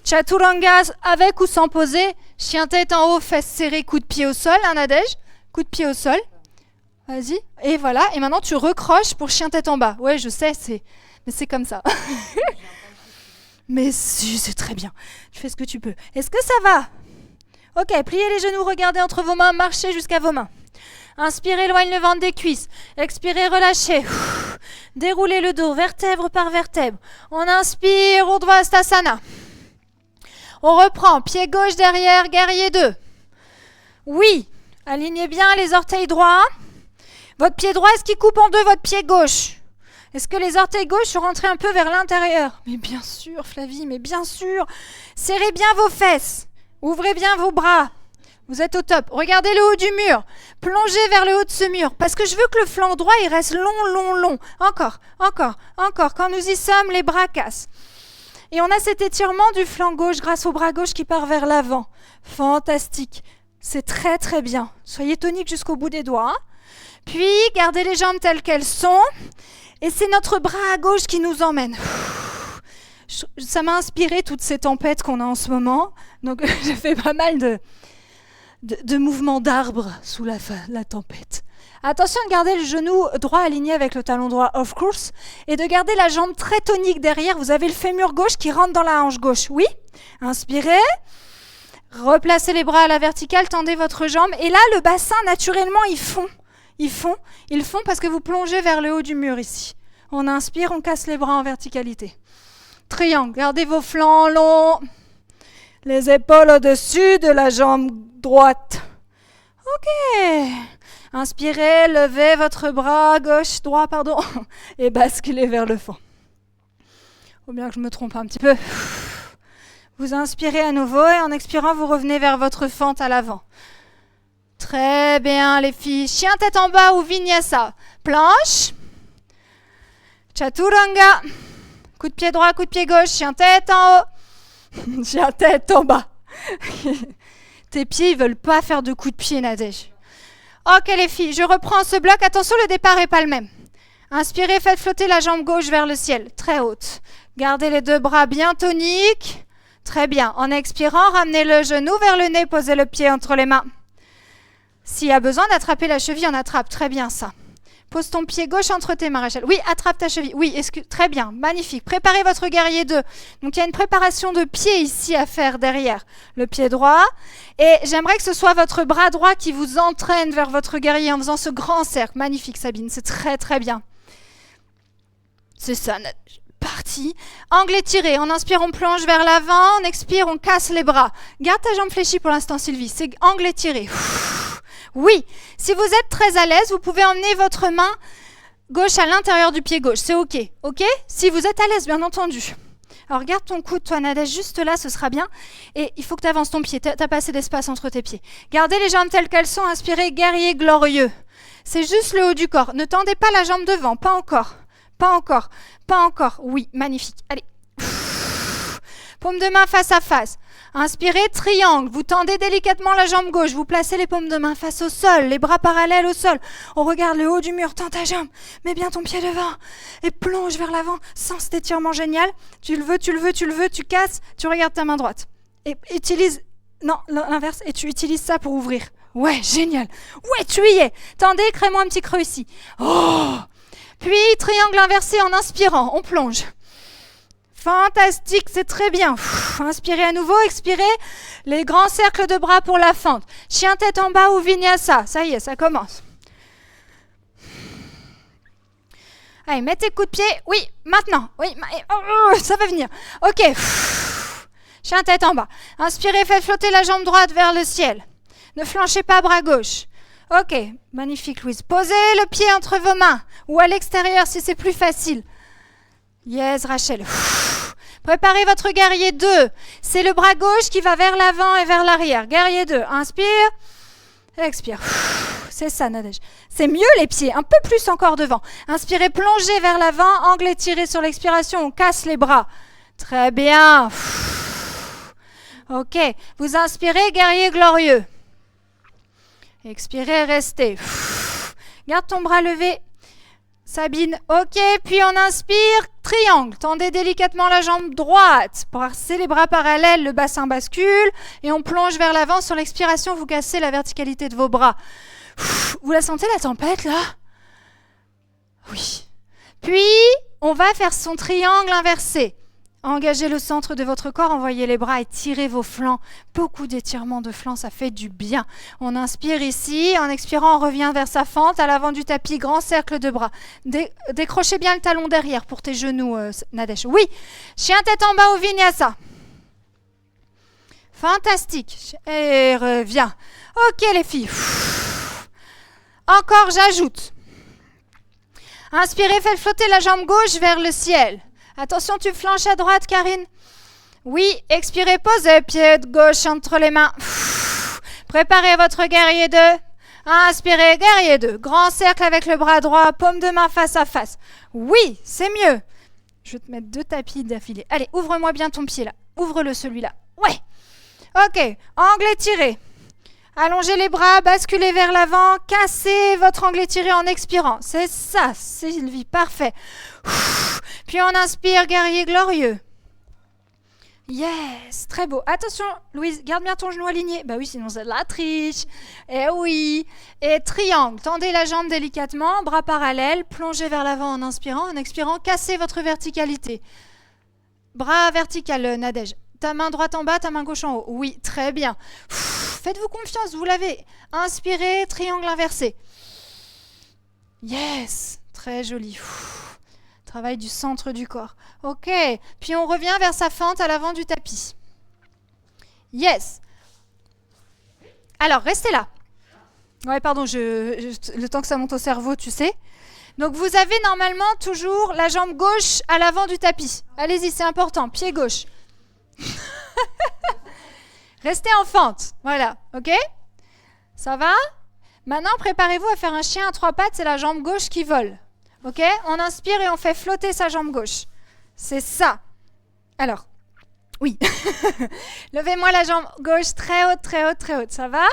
Chaturanga, avec ou sans poser. Chien tête en haut, fesses serrées, coup de pied au sol, hein, Nadège? Coup de pied au sol. Vas-y. Et voilà. Et maintenant, tu recroches pour chien tête en bas. Ouais, je sais, mais c'est comme ça. Mais si, c'est très bien. Tu fais ce que tu peux. Est-ce que ça va? Ok, pliez les genoux, regardez entre vos mains, marchez jusqu'à vos mains. Inspirez, éloigne le ventre des cuisses. Expirez, relâchez. Déroulez le dos, vertèbre par vertèbre. On inspire, Urdhvastasana. On reprend, pied gauche derrière, guerrier 2. Oui, alignez bien les orteils droits. Votre pied droit, est-ce qu'il coupe en deux votre pied gauche? Est-ce que les orteils gauche sont rentrés un peu vers l'intérieur? Mais bien sûr, Flavie, mais bien sûr. Serrez bien vos fesses. Ouvrez bien vos bras. Vous êtes au top. Regardez le haut du mur. Plongez vers le haut de ce mur. Parce que je veux que le flanc droit, il reste long, long, long. Encore, encore, encore. Quand nous y sommes, les bras cassent. Et on a cet étirement du flanc gauche grâce au bras gauche qui part vers l'avant. Fantastique. C'est très, très bien. Soyez tonique jusqu'au bout des doigts. Hein. Puis, gardez les jambes telles qu'elles sont. Et c'est notre bras à gauche qui nous emmène. Ça m'a inspiré toutes ces tempêtes qu'on a en ce moment. Donc j'ai fait pas mal de mouvements d'arbres sous la tempête. Attention de garder le genou droit aligné avec le talon droit, of course. Et de garder la jambe très tonique derrière. Vous avez le fémur gauche qui rentre dans la hanche gauche. Oui. Inspirez. Replacez les bras à la verticale. Tendez votre jambe. Et là, le bassin, naturellement, il fond. Ils font parce que vous plongez vers le haut du mur ici. On inspire, on casse les bras en verticalité. Triangle, gardez vos flancs longs. Les épaules au-dessus de la jambe droite. Ok. Inspirez, levez votre bras droit, et basculez vers le fond. Faut bien que je me trompe un petit peu. Vous inspirez à nouveau et en expirant, vous revenez vers votre fente à l'avant. Très bien, les filles. Chien tête en bas ou vinyasa. Planche. Chaturanga. Coup de pied droit, coup de pied gauche. Chien tête en haut. Chien tête en bas. Tes pieds, ils veulent pas faire de coup de pied, Nadège. Ok, les filles, je reprends ce bloc. Attention, le départ n'est pas le même. Inspirez, faites flotter la jambe gauche vers le ciel, très haute. Gardez les deux bras bien toniques. Très bien. En expirant, ramenez le genou vers le nez, posez le pied entre les mains. S'il y a besoin d'attraper la cheville, on attrape. Très bien ça. Pose ton pied gauche entre tes mains, Rachel. Oui, attrape ta cheville. Oui, très bien, magnifique. Préparez votre guerrier 2. Donc, il y a une préparation de pied ici à faire derrière. Le pied droit. Et j'aimerais que ce soit votre bras droit qui vous entraîne vers votre guerrier en faisant ce grand cercle. Magnifique, Sabine. C'est très, très bien. C'est ça. Parti. Angle étiré. En inspire, on plonge vers l'avant. En expire, on casse les bras. Garde ta jambe fléchie pour l'instant, Sylvie. C'est angle étiré. Oui, si vous êtes très à l'aise, vous pouvez emmener votre main gauche à l'intérieur du pied gauche. C'est OK, OK? Si vous êtes à l'aise, bien entendu. Alors, garde ton coude, toi, Nadège, juste là, ce sera bien. Et il faut que tu avances ton pied. Tu n'as pas assez d'espace entre tes pieds. Gardez les jambes telles qu'elles sont. Inspirez, guerrier glorieux. C'est juste le haut du corps. Ne tendez pas la jambe devant. Pas encore. Pas encore. Pas encore. Oui, magnifique. Allez. Paume de main face à face. Inspirez, triangle. Vous tendez délicatement la jambe gauche. Vous placez les paumes de main face au sol, les bras parallèles au sol. On regarde le haut du mur. Tends ta jambe. Mets bien ton pied devant. Et plonge vers l'avant sans cet étirement génial. Tu le veux, tu le veux, tu le veux. Tu casses. Tu regardes ta main droite. Et utilise... Non, l'inverse. Et tu utilises ça pour ouvrir. Ouais, génial. Ouais, tu y es. Tendez, crée-moi un petit creux ici. Oh! Puis, triangle inversé en inspirant. On plonge. Fantastique, c'est très bien. Inspirez à nouveau, expirez. Les grands cercles de bras pour la fente. Chien tête en bas ou vinyasa. Ça y est, ça commence. Allez, mets tes coups de pied. Oui, maintenant. Oui, ça va venir. OK. Chien tête en bas. Inspirez, faites flotter la jambe droite vers le ciel. Ne flanchez pas bras gauche. OK, magnifique, Louise. Posez le pied entre vos mains ou à l'extérieur si c'est plus facile. Yes, Rachel. Préparez votre guerrier 2. C'est le bras gauche qui va vers l'avant et vers l'arrière. Guerrier 2. Inspire. Expire. C'est ça, Nadège. C'est mieux les pieds. Un peu plus encore devant. Inspirez, plongez vers l'avant. Angle étiré sur l'expiration. On casse les bras. Très bien. OK. Vous inspirez, guerrier glorieux. Expirez, restez. Garde ton bras levé. Sabine, OK, puis on inspire, triangle. Tendez délicatement la jambe droite. Brassez les bras parallèles, le bassin bascule. Et on plonge vers l'avant. Sur l'expiration, vous cassez la verticalité de vos bras. Vous la sentez, la tempête, là? Oui. Puis, on va faire son triangle inversé. Engagez le centre de votre corps, envoyez les bras et tirez vos flancs. Beaucoup d'étirements de flancs, ça fait du bien. On inspire ici, en expirant, on revient vers sa fente, à l'avant du tapis, grand cercle de bras. Décrochez bien le talon derrière pour tes genoux, Nadège. Oui, chien tête en bas au vinyasa. Fantastique. Et reviens. OK les filles. Encore, j'ajoute. Inspirez, faites flotter la jambe gauche vers le ciel. Attention, tu flanches à droite, Karine. Oui, expirez, posez, pied de gauche entre les mains. Préparez votre guerrier 2. Inspirez, guerrier 2. Grand cercle avec le bras droit, paume de main face à face. Oui, c'est mieux. Je vais te mettre 2 tapis d'affilée. Allez, ouvre-moi bien ton pied là. Ouvre-le celui-là. Ouais. OK, angle étiré. Allongez les bras, basculez vers l'avant, cassez votre angle étiré en expirant. C'est ça, Sylvie, parfait. Puis on inspire, guerrier glorieux. Yes, très beau. Attention, Louise, garde bien ton genou aligné. Bah oui, sinon c'est de la triche. Eh oui. Et triangle, tendez la jambe délicatement, bras parallèles, plongez vers l'avant en inspirant, en expirant, cassez votre verticalité. Bras vertical, Nadège. Ta main droite en bas, ta main gauche en haut. Oui, très bien. Faites-vous confiance, vous l'avez. Inspirez, triangle inversé. Yes, très joli. Travail du centre du corps. OK, puis on revient vers sa fente à l'avant du tapis. Yes. Alors, restez là. Ouais, pardon, le temps que ça monte au cerveau, tu sais. Donc, vous avez normalement toujours la jambe gauche à l'avant du tapis. Allez-y, c'est important. Pied gauche. Restez en fente. Voilà, OK? Ça va? Maintenant, préparez-vous à faire un chien à 3 pattes. C'est la jambe gauche qui vole. OK? On inspire et on fait flotter sa jambe gauche. C'est ça. Alors, oui. Levez-moi la jambe gauche très haute, très haute, très haute. Ça va?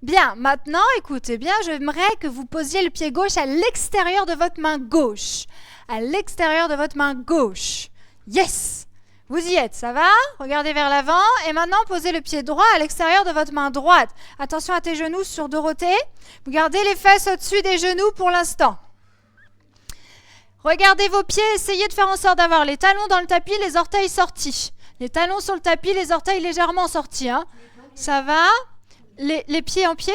Bien. Maintenant, écoutez bien, j'aimerais que vous posiez le pied gauche à l'extérieur de votre main gauche. À l'extérieur de votre main gauche. Yes! Vous y êtes, ça va? Regardez vers l'avant. Et maintenant, posez le pied droit à l'extérieur de votre main droite. Attention à tes genoux sur Dorothée. Vous gardez les fesses au-dessus des genoux pour l'instant. Regardez vos pieds. Essayez de faire en sorte d'avoir les talons dans le tapis, les orteils sortis. Les talons sur le tapis, les orteils légèrement sortis. Hein. Ça va? Les pieds en pied?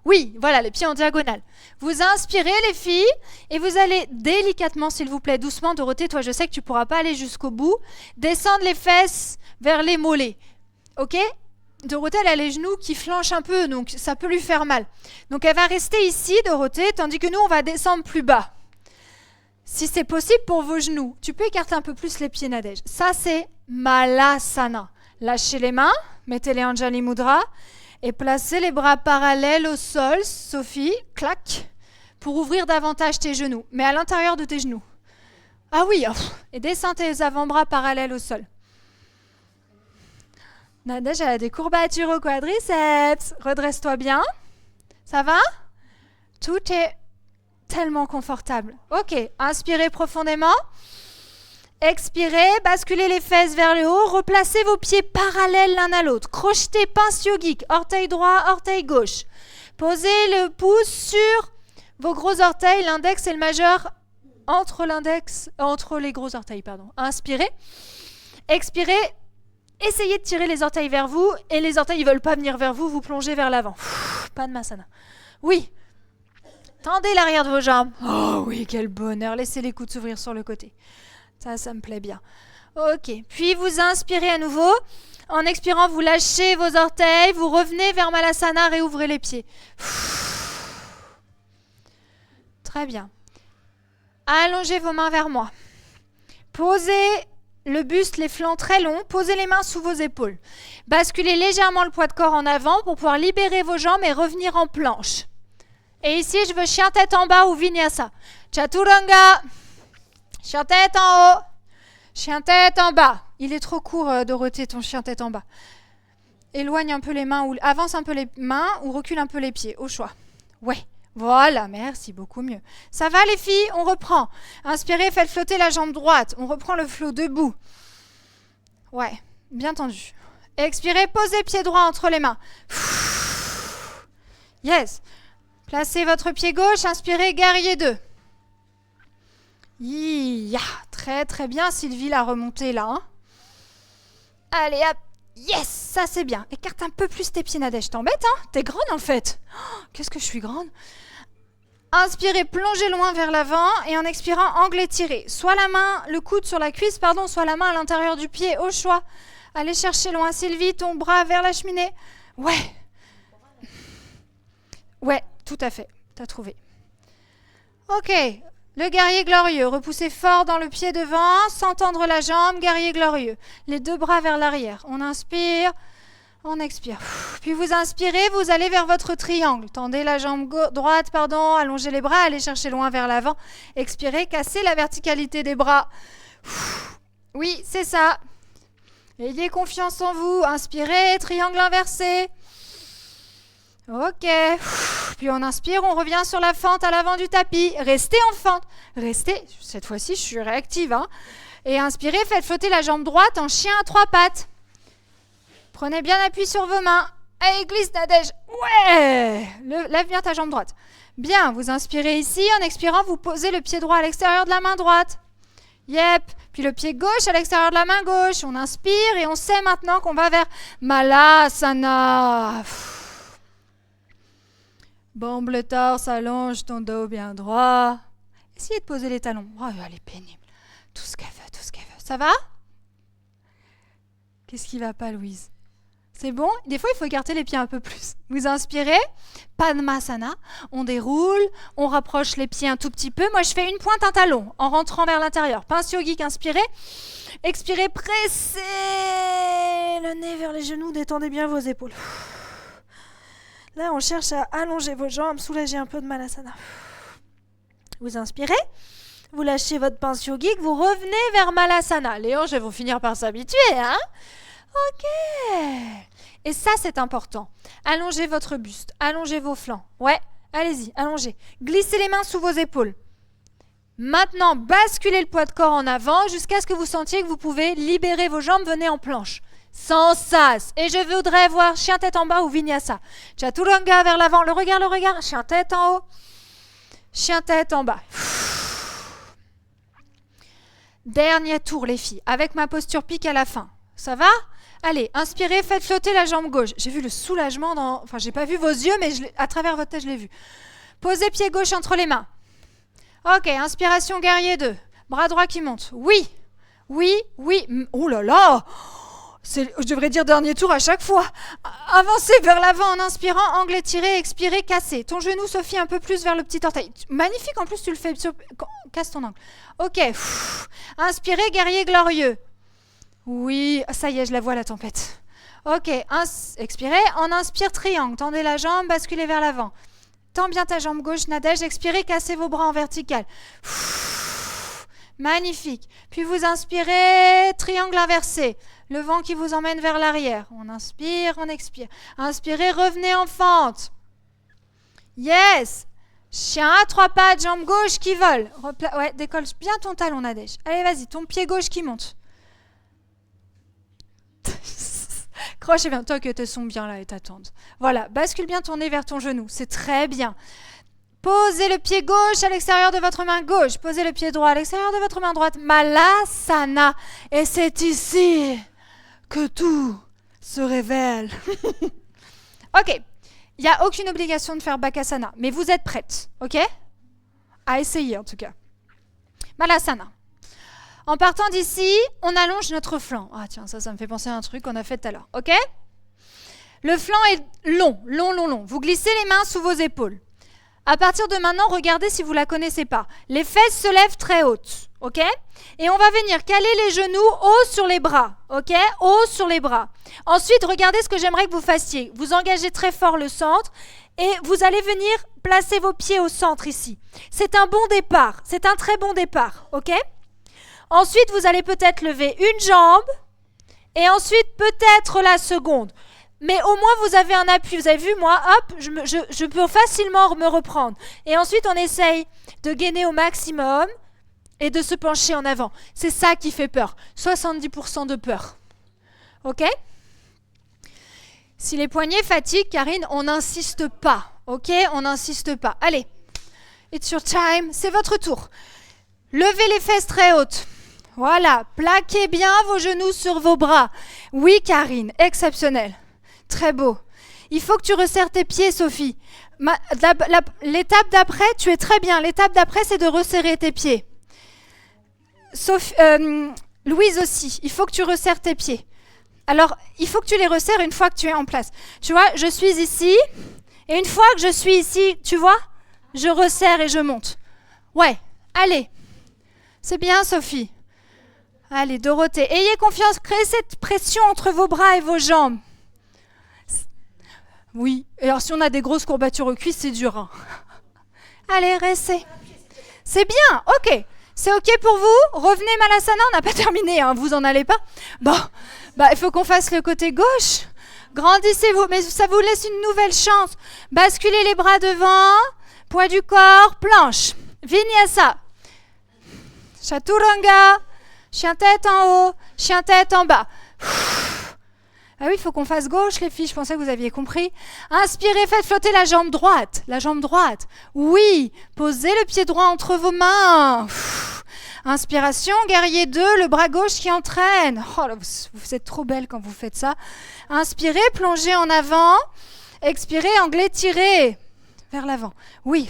Oui, voilà, les pieds en diagonale. Vous inspirez les filles et vous allez délicatement, s'il vous plaît, doucement, Dorothée, toi je sais que tu ne pourras pas aller jusqu'au bout, descendre les fesses vers les mollets. Ok? Dorothée, elle a les genoux qui flanchent un peu, donc ça peut lui faire mal. Donc elle va rester ici, Dorothée, tandis que nous, on va descendre plus bas. Si c'est possible pour vos genoux, tu peux écarter un peu plus les pieds, Nadège. Ça, c'est Malasana. Lâchez les mains, mettez les Anjali Mudra. Et placez les bras parallèles au sol, Sophie, clac, pour ouvrir davantage tes genoux, mais à l'intérieur de tes genoux. Ah oui, et descends tes avant-bras parallèles au sol. Nadège, elle a des courbatures au quadriceps. Redresse-toi bien. Ça va? Tout est tellement confortable. Ok, inspirez profondément. Expirez, basculez les fesses vers le haut, replacez vos pieds parallèles l'un à l'autre. Crochetez pince yogique, orteil droit, orteil gauche. Posez le pouce sur vos gros orteils, l'index et le majeur entre les gros orteils, pardon. Inspirez, expirez, essayez de tirer les orteils vers vous et les orteils ne veulent pas venir vers vous, vous plongez vers l'avant. Padmasana. Oui. Tendez l'arrière de vos jambes. Oh oui, quel bonheur. Laissez les coudes s'ouvrir sur le côté. Ça me plaît bien. Ok, puis vous inspirez à nouveau. En expirant, vous lâchez vos orteils, vous revenez vers Malasana, réouvrez les pieds. Très bien. Allongez vos mains vers moi. Posez le buste, les flancs très longs. Posez les mains sous vos épaules. Basculez légèrement le poids de corps en avant pour pouvoir libérer vos jambes et revenir en planche. Et ici, je veux chien tête en bas ou vinyasa. Chaturanga. Chien tête en haut, chien tête en bas. Il est trop court, Dorothée, ton chien tête en bas. Éloigne un peu les mains, ou avance un peu les mains ou recule un peu les pieds, au choix. Ouais, voilà, merci, beaucoup mieux. Ça va les filles? On reprend. Inspirez, faites flotter la jambe droite. On reprend le flot debout. Ouais, bien tendu. Expirez, posez pied droit entre les mains. Yes. Placez votre pied gauche, inspirez, guerrier 2. Très très bien, Sylvie l'a remontée là. Hein. Allez hop, yes, ça c'est bien. Écarte un peu plus tes pieds, Nadège, t'embête, hein? T'es grande en fait. Oh, qu'est-ce que je suis grande. Inspirez, plongez loin vers l'avant et en expirant, angle étiré. Soit la main, le coude sur la cuisse, soit la main à l'intérieur du pied, au choix. Allez chercher loin, Sylvie, ton bras vers la cheminée. Ouais. Ouais, tout à fait, t'as trouvé. Ok. Le guerrier glorieux, repoussez fort dans le pied devant, sans tendre la jambe, guerrier glorieux. Les deux bras vers l'arrière. On inspire, on expire. Puis vous inspirez, vous allez vers votre triangle. Tendez la jambe droite, allongez les bras, allez chercher loin vers l'avant. Expirez, cassez la verticalité des bras. Oui, c'est ça. Ayez confiance en vous. Inspirez, triangle inversé. Ok, puis on inspire, on revient sur la fente à l'avant du tapis. Restez en fente. Restez, cette fois-ci je suis réactive. Hein. Et inspirez, faites flotter la jambe droite en chien à 3 pattes. Prenez bien appui sur vos mains. Allez, glisse Nadège. Ouais. Lève bien ta jambe droite. Bien, vous inspirez ici. En expirant, vous posez le pied droit à l'extérieur de la main droite. Yep. Puis le pied gauche à l'extérieur de la main gauche. On inspire et on sait maintenant qu'on va vers Malasana. Bombe le torse, allonge ton dos bien droit. Essayez de poser les talons. Oh, elle est pénible. Tout ce qu'elle veut, tout ce qu'elle veut. Ça va? Qu'est-ce qui va pas, Louise? C'est bon? Des fois, il faut écarter les pieds un peu plus. Vous inspirez, Padmasana. On déroule, on rapproche les pieds un tout petit peu. Moi, je fais une pointe, un talon, en rentrant vers l'intérieur. Pince yogique, inspirez. Expirez, pressez le nez vers les genoux. Détendez bien vos épaules. Là, on cherche à allonger vos jambes, soulager un peu de Malasana. Vous inspirez, vous lâchez votre pince yogique, vous revenez vers Malasana. Les hanches vont finir par s'habituer, hein? Ok. Et ça, c'est important. Allongez votre buste, allongez vos flancs. Ouais, allez-y, allongez. Glissez les mains sous vos épaules. Maintenant, basculez le poids de corps en avant jusqu'à ce que vous sentiez que vous pouvez libérer vos jambes, venez en planche. Sans sas. Et je voudrais voir chien tête en bas ou vinyasa. Chaturanga vers l'avant, le regard. Chien tête en haut. Chien tête en bas. Dernier tour les filles, avec ma posture pique à la fin. Ça va ? Allez, inspirez, faites flotter la jambe gauche. J'ai vu le soulagement dans... Enfin, j'ai pas vu vos yeux, mais à travers votre tête, je l'ai vu. Posez pied gauche entre les mains. Ok, inspiration guerrier 2. Bras droit qui monte. Oui. Oh là là, je devrais dire dernier tour à chaque fois. Avancez vers l'avant en inspirant, angle étiré, expirez, cassez. Ton genou, Sophie, un peu plus vers le petit orteil. Magnifique, en plus tu le fais. Casse ton angle. Ok. Inspirez, guerrier glorieux. Oui, ça y est, je la vois la tempête. Ok, expirez. On inspire, triangle. Tendez la jambe, basculez vers l'avant. Tends bien ta jambe gauche, Nadège. Expirez, cassez vos bras en vertical. Magnifique. Puis vous inspirez, triangle inversé. Le vent qui vous emmène vers l'arrière. On inspire, on expire. Inspirez, revenez en fente. Yes. Chien à 3 pattes, jambe gauche qui vole. Ouais, décolle bien ton talon, Nadège. Allez, vas-y, ton pied gauche qui monte. Crochez bien, toi que tes sons bien là et t'attendent. Voilà, bascule bien ton nez vers ton genou. C'est très bien. Posez le pied gauche à l'extérieur de votre main gauche. Posez le pied droit à l'extérieur de votre main droite. Malasana. Et c'est ici que tout se révèle. Ok. Il n'y a aucune obligation de faire Bakasana. Mais vous êtes prête. Ok ? À essayer en tout cas. Malasana. En partant d'ici, on allonge notre flanc. Ah tiens, ça me fait penser à un truc qu'on a fait tout à l'heure. Ok ? Le flanc est long. Vous glissez les mains sous vos épaules. À partir de maintenant, regardez si vous ne la connaissez pas. Les fesses se lèvent très hautes, ok ? Et on va venir caler les genoux haut sur les bras, ok ? Haut sur les bras. Ensuite, regardez ce que j'aimerais que vous fassiez. Vous engagez très fort le centre et vous allez venir placer vos pieds au centre ici. C'est un bon départ, c'est un très bon départ, ok ? Ensuite, vous allez peut-être lever une jambe et ensuite peut-être la seconde. Mais au moins, vous avez un appui. Vous avez vu, moi, hop, je peux facilement me reprendre. Et ensuite, on essaye de gainer au maximum et de se pencher en avant. C'est ça qui fait peur. 70% de peur. OK ? Si les poignets fatiguent, Karine, on n'insiste pas. OK ? On n'insiste pas. Allez, it's your time. C'est votre tour. Levez les fesses très hautes. Voilà. Plaquez bien vos genoux sur vos bras. Oui, Karine, exceptionnel. Très beau. Il faut que tu resserres tes pieds, Sophie. L'étape d'après, tu es très bien. L'étape d'après, c'est de resserrer tes pieds. Louise aussi, il faut que tu resserres tes pieds. Alors, il faut que tu les resserres une fois que tu es en place. Tu vois, je suis ici, et une fois que je suis ici, tu vois, je resserre et je monte. Ouais, allez. C'est bien, Sophie. Allez, Dorothée, ayez confiance, créez cette pression entre vos bras et vos jambes. Oui, et alors si on a des grosses courbatures aux cuisses, c'est dur. Hein. Allez, restez. C'est bien, ok. C'est ok pour vous ? Revenez Malasana, on n'a pas terminé, hein, vous en allez pas ? Bon, il faut qu'on fasse le côté gauche. Grandissez-vous, mais ça vous laisse une nouvelle chance. Basculez les bras devant, poids du corps, planche. Vinyasa. Chaturanga. Chien tête en haut, chien tête en bas. Ah oui, il faut qu'on fasse gauche, les filles. Je pensais que vous aviez compris. Inspirez, faites flotter la jambe droite. La jambe droite. Oui, posez le pied droit entre vos mains. Inspiration, guerrier 2, le bras gauche qui entraîne. Oh là, vous êtes trop belle quand vous faites ça. Inspirez, plongez en avant. Expirez, angle étiré. Vers l'avant. Oui.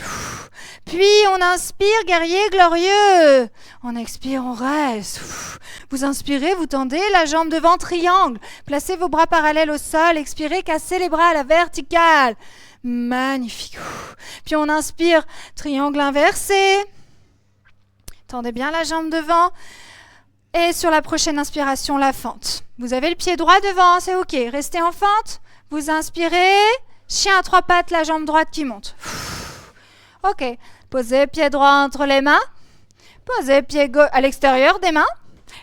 Puis on inspire, guerrier glorieux. On expire, on reste. Vous inspirez, vous tendez la jambe devant, triangle. Placez vos bras parallèles au sol. Expirez, cassez les bras à la verticale. Magnifique. Puis on inspire, triangle inversé. Tendez bien la jambe devant. Et sur la prochaine inspiration, la fente. Vous avez le pied droit devant, c'est ok. Restez en fente. Vous inspirez. Chien à 3 pattes, la jambe droite qui monte. Ok. Posez pied droit entre les mains. Posez pied gauche à l'extérieur des mains.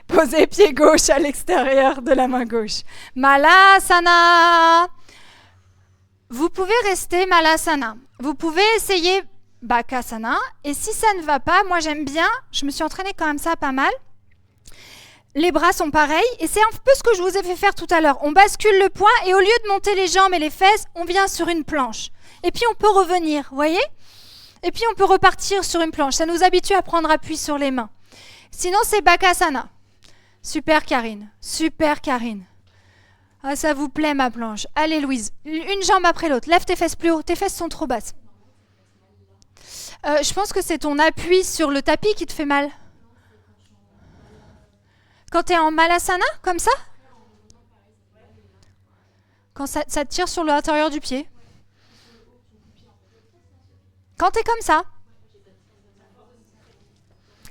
Posez pied gauche à l'extérieur de la main gauche. Malasana. Vous pouvez rester Malasana. Vous pouvez essayer Bakasana. Et si ça ne va pas, moi j'aime bien, je me suis entraînée quand même ça pas mal. Les bras sont pareils et c'est un peu ce que je vous ai fait faire tout à l'heure. On bascule le poing et au lieu de monter les jambes et les fesses, on vient sur une planche. Et puis on peut revenir, vous voyez? Et puis on peut repartir sur une planche. Ça nous habitue à prendre appui sur les mains. Sinon c'est Bakasana. Super Karine, super Karine. Ah, ça vous plaît ma planche. Allez Louise, une jambe après l'autre. Lève tes fesses plus haut, tes fesses sont trop basses. Je pense que c'est ton appui sur le tapis qui te fait mal. Quand tu es en Malasana, comme ça? Quand ça te tire sur l'intérieur du pied. Quand tu es comme ça.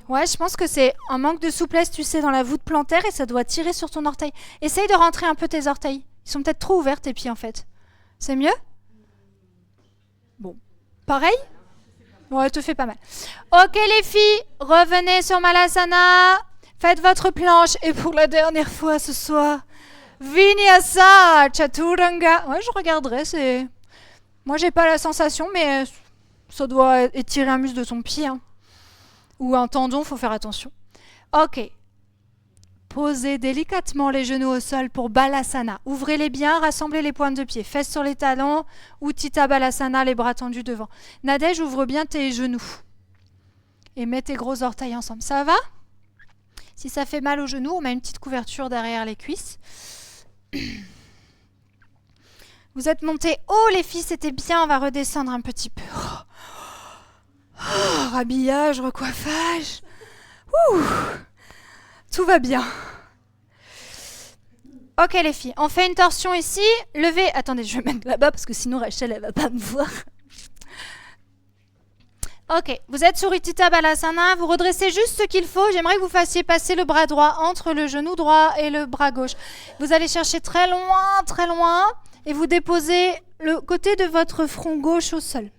Ouais, je pense que c'est un manque de souplesse, tu sais, dans la voûte plantaire et ça doit tirer sur ton orteil. Essaye de rentrer un peu tes orteils. Ils sont peut-être trop ouverts, tes pieds, en fait. C'est mieux? Bon. Pareil? Ouais, te fait pas mal. Ok, les filles, revenez sur Malasana. Faites votre planche. Et pour la dernière fois ce soir, Vinyasa Chaturanga. Ouais, je regarderai. Moi, j'ai pas la sensation, mais ça doit étirer un muscle de ton pied. Hein. Ou un tendon, faut faire attention. Ok. Posez délicatement les genoux au sol pour Balasana. Ouvrez-les bien, rassemblez les pointes de pied. Fesses sur les talons. Uttita Balasana, les bras tendus devant. Nadège, ouvre bien tes genoux. Et mets tes gros orteils ensemble. Ça va? Si ça fait mal aux genoux, on met une petite couverture derrière les cuisses. Vous êtes montés haut, les filles, c'était bien. On va redescendre un petit peu. Rhabillage, recoiffage. Ouh. Tout va bien. Ok les filles, on fait une torsion ici. Levez. Attendez, je vais mettre là-bas parce que sinon Rachel, elle va pas me voir. Ok, vous êtes sur Uttita Balasana, vous redressez juste ce qu'il faut. J'aimerais que vous fassiez passer le bras droit entre le genou droit et le bras gauche. Vous allez chercher très loin, et vous déposez le côté de votre front gauche au sol.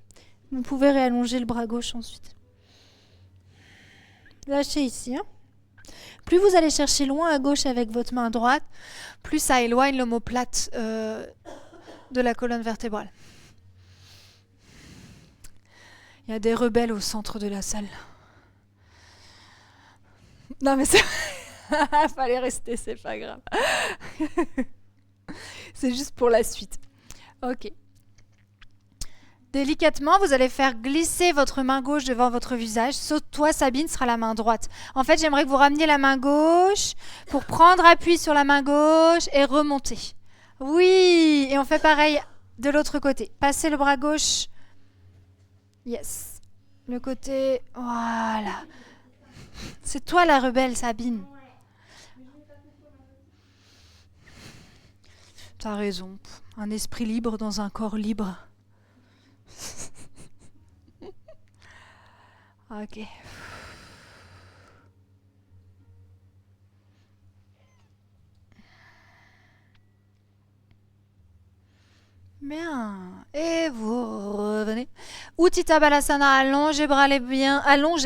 Vous pouvez réallonger le bras gauche ensuite. Lâchez ici. Hein. Plus vous allez chercher loin à gauche avec votre main droite, plus ça éloigne l'omoplate de la colonne vertébrale. Il y a des rebelles au centre de la salle. Non mais c'est... Fallait rester, c'est pas grave. C'est juste pour la suite. Ok. Délicatement, vous allez faire glisser votre main gauche devant votre visage. Sauf toi, Sabine, sera la main droite. En fait, j'aimerais que vous rameniez la main gauche pour prendre appui sur la main gauche et remonter. Oui, et on fait pareil de l'autre côté. Passez le bras gauche. Yes. Le côté... Voilà. C'est toi la rebelle, Sabine. T'as raison. Un esprit libre dans un corps libre. Ok. Bien. Et vous revenez. Uttita Balasana, allongez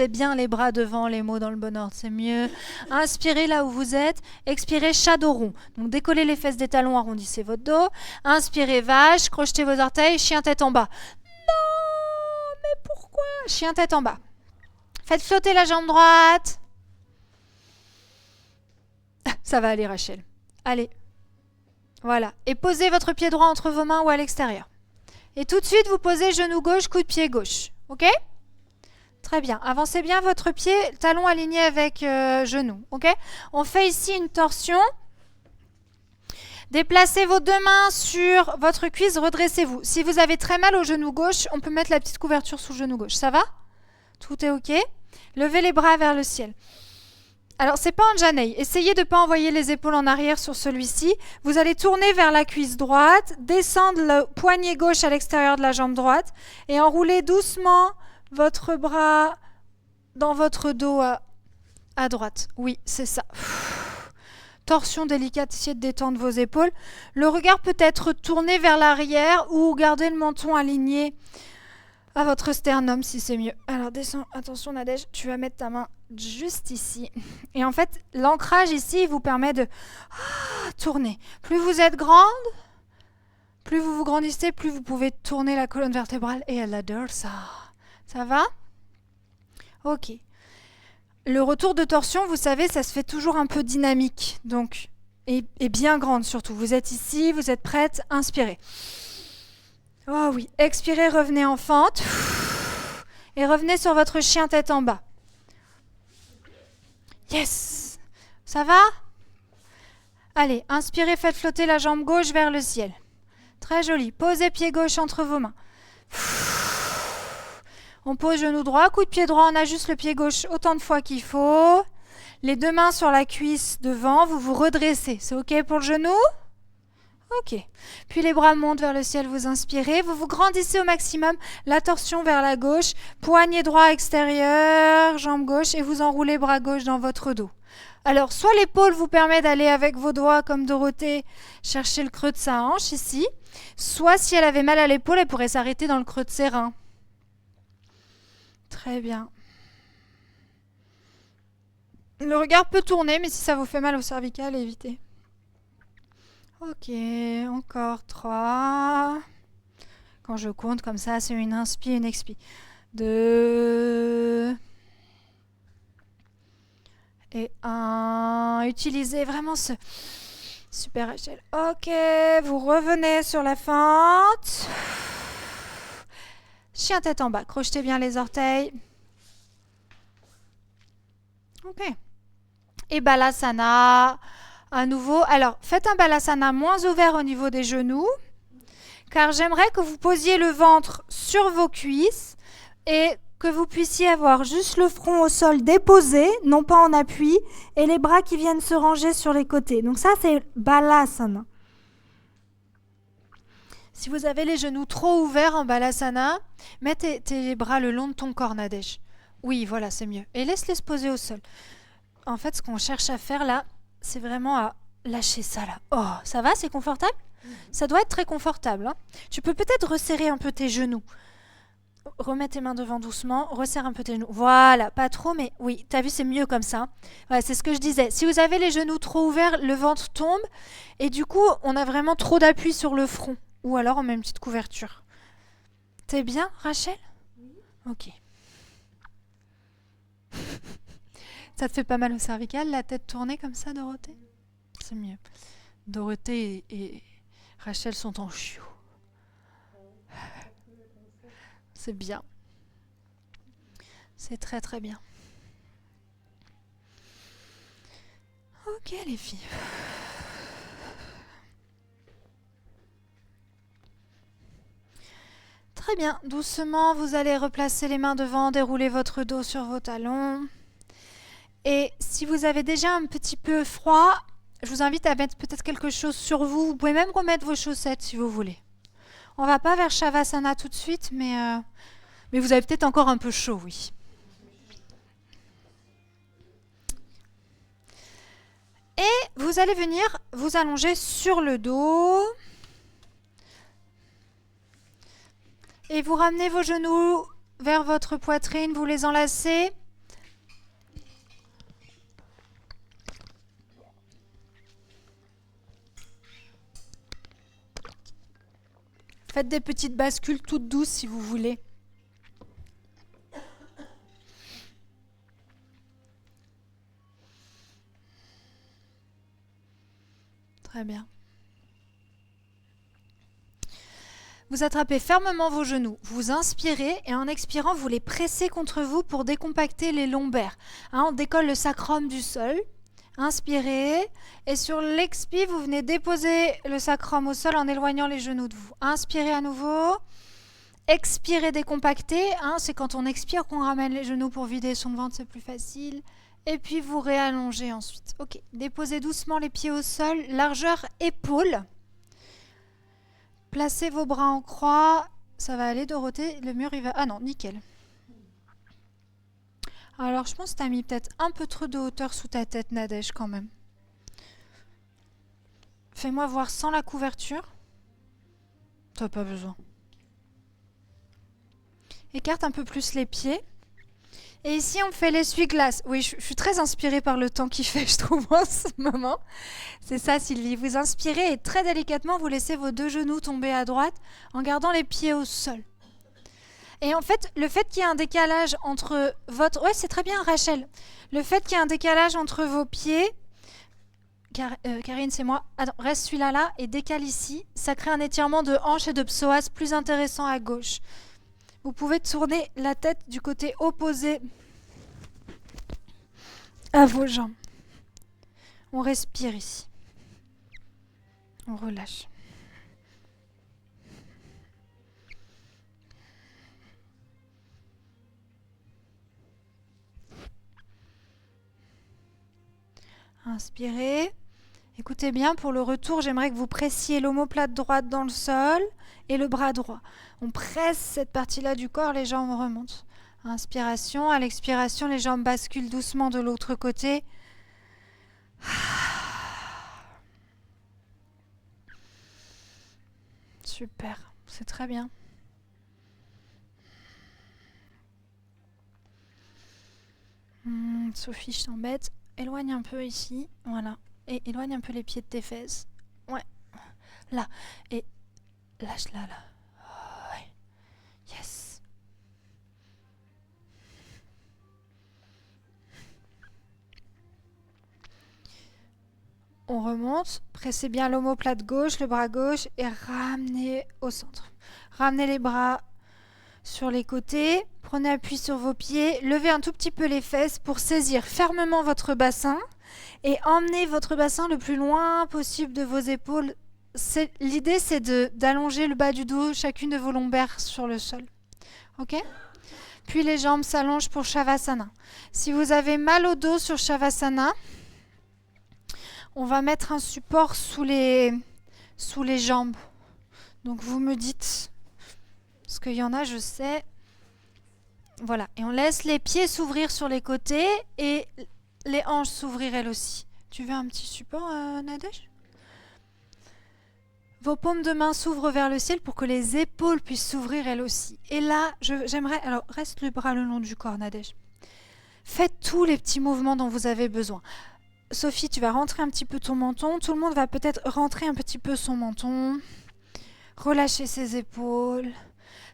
bien les bras devant les mots dans le bon ordre, c'est mieux. Inspirez là où vous êtes. Expirez Chadoron. Donc décollez les fesses des talons, arrondissez votre dos. Inspirez vache, crochetez vos orteils, chien tête en bas. Non, mais pourquoi? Chien tête en bas. Faites flotter la jambe droite. Ça va aller, Rachel. Allez. Voilà. Et posez votre pied droit entre vos mains ou à l'extérieur. Et tout de suite, vous posez genou gauche, coup de pied gauche. Ok? Très bien. Avancez bien votre pied, talon aligné avec genou. Ok? On fait ici une torsion. Déplacez vos deux mains sur votre cuisse, redressez-vous. Si vous avez très mal au genou gauche, on peut mettre la petite couverture sous le genou gauche. Ça va? Tout est ok? Levez les bras vers le ciel. Alors, c'est pas un janei. Essayez de ne pas envoyer les épaules en arrière sur celui-ci. Vous allez tourner vers la cuisse droite, descendre le poignet gauche à l'extérieur de la jambe droite et enrouler doucement votre bras dans votre dos à droite. Oui, c'est ça. Torsion délicate, essayez de détendre vos épaules. Le regard peut être tourné vers l'arrière ou garder le menton aligné à votre sternum si c'est mieux. Alors descends, attention Nadège, tu vas mettre ta main juste ici. Et en fait, l'ancrage ici vous permet de tourner. Plus vous êtes grande, plus vous vous grandissez, plus vous pouvez tourner la colonne vertébrale. Et elle adore ça. Ça va? Ok. Le retour de torsion, vous savez, ça se fait toujours un peu dynamique. Donc, et bien grande surtout. Vous êtes ici, vous êtes prête, inspirez. Oh oui, expirez, revenez en fente. Et revenez sur votre chien tête en bas. Yes! Ça va? Allez, inspirez, faites flotter la jambe gauche vers le ciel. Très joli. Posez pied gauche entre vos mains. On pose genou droit, coup de pied droit, on ajuste le pied gauche autant de fois qu'il faut. Les deux mains sur la cuisse devant, vous vous redressez. C'est OK pour le genou? OK. Puis les bras montent vers le ciel, vous inspirez. Vous vous grandissez au maximum, la torsion vers la gauche, poignet droit extérieur, jambe gauche, et vous enroulez bras gauche dans votre dos. Alors, soit l'épaule vous permet d'aller avec vos doigts, comme Dorothée, chercher le creux de sa hanche ici, soit si elle avait mal à l'épaule, elle pourrait s'arrêter dans le creux de ses reins. Très bien. Le regard peut tourner, mais si ça vous fait mal au cervical, évitez. Ok, encore 3. Quand je compte comme ça, c'est une inspi, une expi. 2. Et 1. Utilisez vraiment ce super échelle. Ok, vous revenez sur la fente. Chien tête en bas, crochetez bien les orteils. Ok. Et Balasana, à nouveau. Alors, faites un Balasana moins ouvert au niveau des genoux, car j'aimerais que vous posiez le ventre sur vos cuisses et que vous puissiez avoir juste le front au sol déposé, non pas en appui, et les bras qui viennent se ranger sur les côtés. Donc ça, c'est Balasana. Si vous avez les genoux trop ouverts en Balasana, mets tes bras le long de ton corps, Nadège. Oui, voilà, c'est mieux. Et laisse-les se poser au sol. En fait, ce qu'on cherche à faire là, c'est vraiment à lâcher ça là. Oh, ça va, c'est confortable? Ça doit être très confortable. Hein. Tu peux peut-être resserrer un peu tes genoux. Remets tes mains devant doucement, resserre un peu tes genoux. Voilà, pas trop, mais oui, t'as vu, c'est mieux comme ça. Ouais, c'est ce que je disais. Si vous avez les genoux trop ouverts, le ventre tombe et du coup, on a vraiment trop d'appui sur le front. Ou alors on met une petite couverture. T'es bien, Rachel? Oui. Ok. Ça te fait pas mal au cervical, la tête tournée comme ça, Dorothée? C'est mieux. Dorothée et Rachel sont en chiot. C'est bien. C'est très très bien. Ok les filles. Très bien. Doucement, vous allez replacer les mains devant, dérouler votre dos sur vos talons. Et si vous avez déjà un petit peu froid, je vous invite à mettre peut-être quelque chose sur vous. Vous pouvez même remettre vos chaussettes si vous voulez. On va pas vers Shavasana tout de suite, mais vous avez peut-être encore un peu chaud, oui. Et vous allez venir vous allonger sur le dos. Et vous ramenez vos genoux vers votre poitrine, vous les enlacez. Faites des petites bascules toutes douces si vous voulez. Très bien. Vous attrapez fermement vos genoux, vous inspirez et en expirant, vous les pressez contre vous pour décompacter les lombaires. On décolle le sacrum du sol. Inspirez et sur l'expi, vous venez déposer le sacrum au sol en éloignant les genoux de vous. Inspirez à nouveau. Expirez, décompactez. C'est quand on expire qu'on ramène les genoux pour vider son ventre, c'est plus facile. Et puis vous réallongez ensuite. Ok, déposez doucement les pieds au sol, largeur épaule. Placez vos bras en croix. Ça va aller, Dorothée. Le mur, il va... Ah non, nickel. Alors, je pense que tu as mis peut-être un peu trop de hauteur sous ta tête, Nadège, quand même. Fais-moi voir sans la couverture. T'as pas besoin. Écarte un peu plus les pieds. Et ici, on fait l'essuie-glace. Oui, je suis très inspirée par le temps qu'il fait, je trouve, en ce moment. C'est ça, Sylvie. Vous inspirez et très délicatement, vous laissez vos deux genoux tomber à droite en gardant les pieds au sol. Et en fait, le fait qu'il y ait un décalage entre votre... Ouais, c'est très bien, Rachel. Le fait qu'il y ait un décalage entre vos pieds... Karine, c'est moi. Attends, reste celui-là là et décale ici. Ça crée un étirement de hanche et de psoas plus intéressant à gauche. Vous pouvez tourner la tête du côté opposé à vos jambes. On respire ici. On relâche. Inspirez. Écoutez bien, pour le retour, j'aimerais que vous pressiez l'omoplate droite dans le sol et le bras droit. On presse cette partie-là du corps, les jambes remontent. Inspiration, à l'expiration, les jambes basculent doucement de l'autre côté. Super, c'est très bien. Sophie, je t'embête. Éloigne un peu ici, voilà. Et éloigne un peu les pieds de tes fesses. Ouais, là. Et lâche-la, là. Ouais. Yes. On remonte, pressez bien l'omoplate gauche, le bras gauche et ramenez au centre. Ramenez les bras sur les côtés, prenez appui sur vos pieds, levez un tout petit peu les fesses pour saisir fermement votre bassin et emmenez votre bassin le plus loin possible de vos épaules. L'idée, c'est d'allonger le bas du dos, chacune de vos lombaires sur le sol. Ok ? Puis les jambes s'allongent pour Shavasana. Si vous avez mal au dos sur Shavasana, on va mettre un support sous les jambes. Donc vous me dites, parce qu'il y en a, je sais. Voilà, et on laisse les pieds s'ouvrir sur les côtés et les hanches s'ouvrir elles aussi. Tu veux un petit support, Nadège ? Vos paumes de main s'ouvrent vers le ciel pour que les épaules puissent s'ouvrir elles aussi. Et là, j'aimerais... Alors, reste le bras le long du corps, Nadège. Faites tous les petits mouvements dont vous avez besoin. Sophie, tu vas rentrer un petit peu ton menton. Tout le monde va peut-être rentrer un petit peu son menton. Relâcher ses épaules.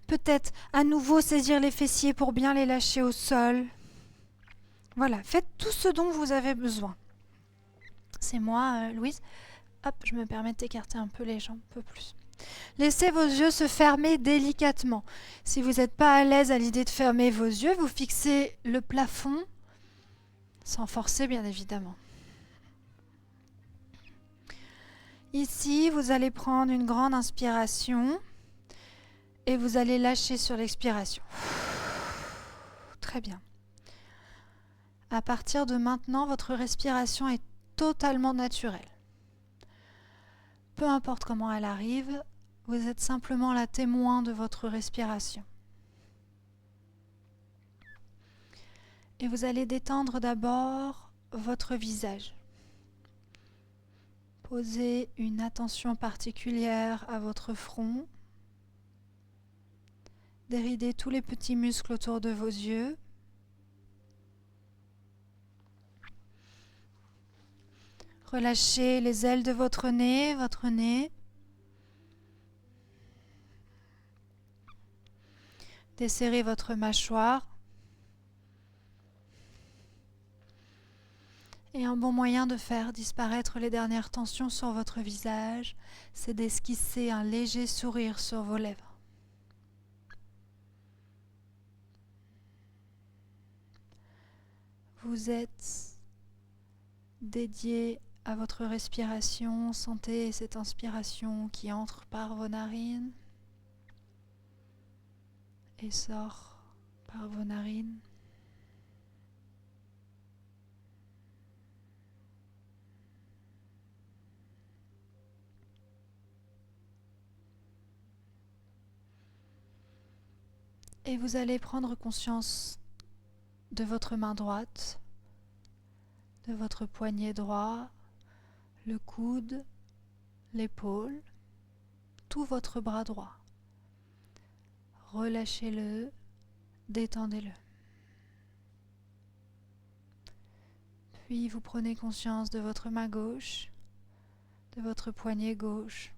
Peut-être à nouveau saisir les fessiers pour bien les lâcher au sol. Voilà, faites tout ce dont vous avez besoin. C'est moi, Louise. Hop, je me permets d'écarter un peu les jambes, un peu plus. Laissez vos yeux se fermer délicatement. Si vous n'êtes pas à l'aise à l'idée de fermer vos yeux, vous fixez le plafond, sans forcer bien évidemment. Ici, vous allez prendre une grande inspiration et vous allez lâcher sur l'expiration. Très bien. À partir de maintenant, votre respiration est totalement naturelle. Peu importe comment elle arrive, vous êtes simplement la témoin de votre respiration. Et vous allez détendre d'abord votre visage. Posez une attention particulière à votre front. Déridez tous les petits muscles autour de vos yeux. Relâchez les ailes de votre nez. Desserrez votre mâchoire. Et un bon moyen de faire disparaître les dernières tensions sur votre visage, c'est d'esquisser un léger sourire sur vos lèvres. Vous êtes dédié à votre respiration, sentez cette inspiration qui entre par vos narines et sort par vos narines. Et vous allez prendre conscience de votre main droite, de votre poignet droit, le coude, l'épaule, tout votre bras droit. Relâchez-le, détendez-le. Puis vous prenez conscience de votre main gauche, de votre poignet gauche,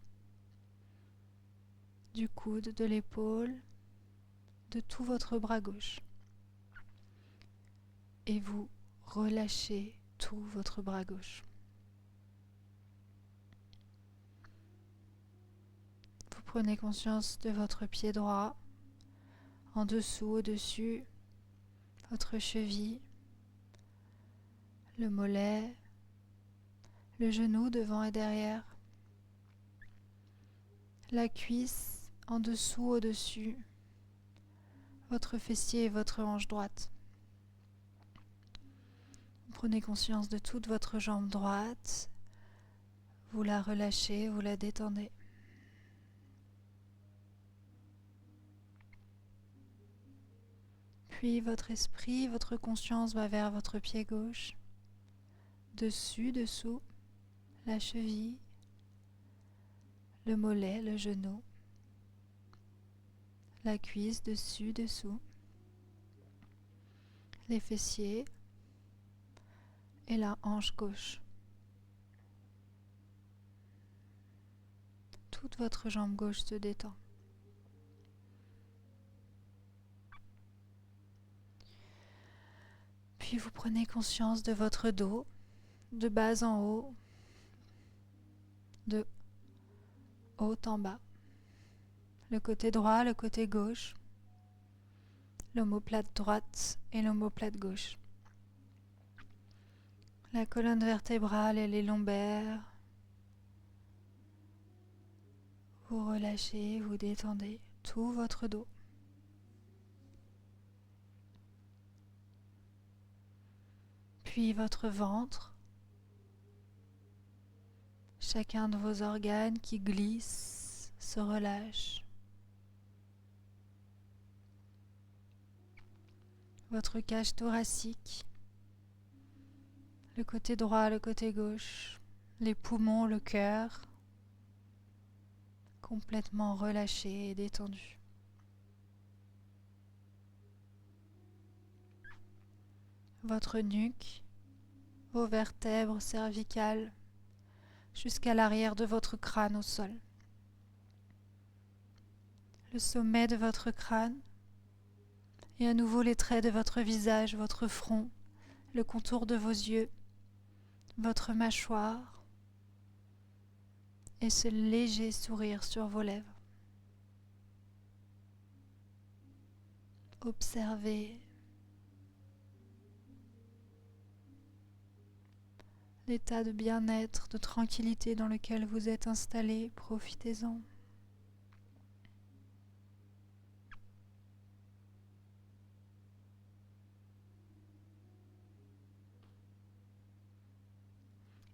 du coude, de l'épaule, de tout votre bras gauche. Et vous relâchez tout votre bras gauche. Vous prenez conscience de votre pied droit, en dessous, au-dessus, votre cheville, le mollet, le genou devant et derrière, la cuisse en dessous, au-dessus, votre fessier et votre hanche droite. Vous prenez conscience de toute votre jambe droite, vous la relâchez, vous la détendez. Puis votre esprit, votre conscience va vers votre pied gauche, dessus, dessous, la cheville, le mollet, le genou, la cuisse, dessus, dessous, les fessiers et la hanche gauche. Toute votre jambe gauche se détend. Puis vous prenez conscience de votre dos, de bas en haut, de haut en bas. Le côté droit, le côté gauche, l'omoplate droite et l'omoplate gauche. La colonne vertébrale et les lombaires. Vous relâchez, vous détendez tout votre dos. Puis votre ventre, chacun de vos organes qui glissent, se relâche. Votre cage thoracique, le côté droit, le côté gauche, les poumons, le cœur, complètement relâchés et détendus. Votre nuque, vos vertèbres cervicales, jusqu'à l'arrière de votre crâne au sol. Le sommet de votre crâne et à nouveau les traits de votre visage, votre front, le contour de vos yeux, votre mâchoire et ce léger sourire sur vos lèvres. Observez l'état de bien-être, de tranquillité dans lequel vous êtes installé, profitez-en.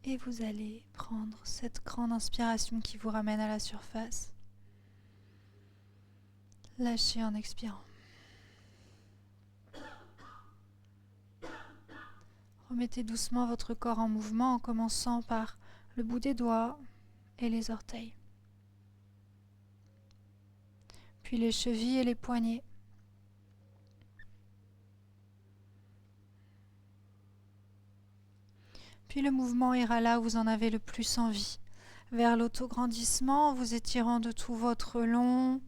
Et vous allez prendre cette grande inspiration qui vous ramène à la surface. Lâchez en expirant. Remettez doucement votre corps en mouvement en commençant par le bout des doigts et les orteils. Puis les chevilles et les poignets. Puis le mouvement ira là où vous en avez le plus envie, vers l'autograndissement en vous étirant de tout votre long,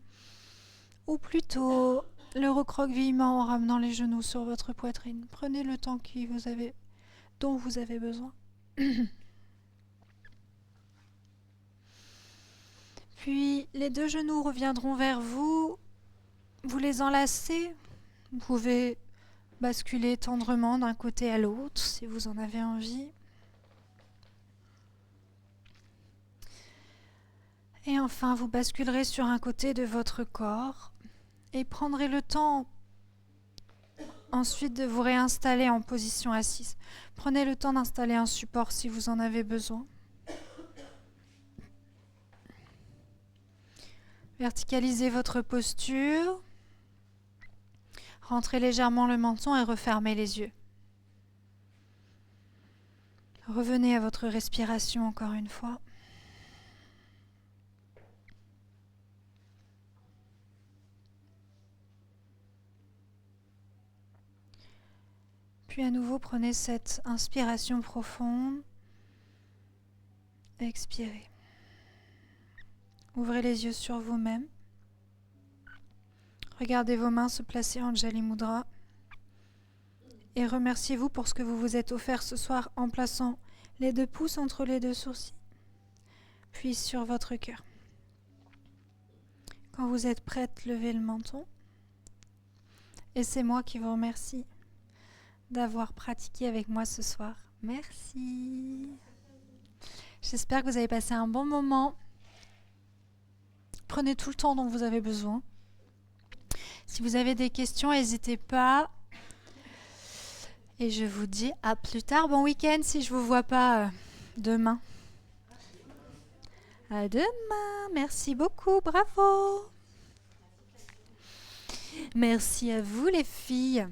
ou plutôt le recroquevillement en ramenant les genoux sur votre poitrine. Prenez le temps dont vous avez besoin. Puis les deux genoux reviendront vers vous, vous les enlacez, vous pouvez basculer tendrement d'un côté à l'autre si vous en avez envie. Et enfin, vous basculerez sur un côté de votre corps et prendrez le temps ensuite de vous réinstaller en position assise. Prenez le temps d'installer un support si vous en avez besoin. Verticalisez votre posture. Rentrez légèrement le menton et refermez les yeux. Revenez à votre respiration encore une fois. Puis à nouveau, prenez cette inspiration profonde. Expirez. Ouvrez les yeux sur vous-même. Regardez vos mains se placer en Jali Mudra. Et remerciez-vous pour ce que vous vous êtes offert ce soir en plaçant les 2 pouces entre les 2 sourcils, puis sur votre cœur. Quand vous êtes prête, levez le menton. Et c'est moi qui vous remercie d'avoir pratiqué avec moi ce soir. Merci. J'espère que vous avez passé un bon moment. Prenez tout le temps dont vous avez besoin. Si vous avez des questions, n'hésitez pas. Et je vous dis à plus tard. Bon week-end si je ne vous vois pas demain. À demain. Merci beaucoup. Bravo. Merci à vous les filles.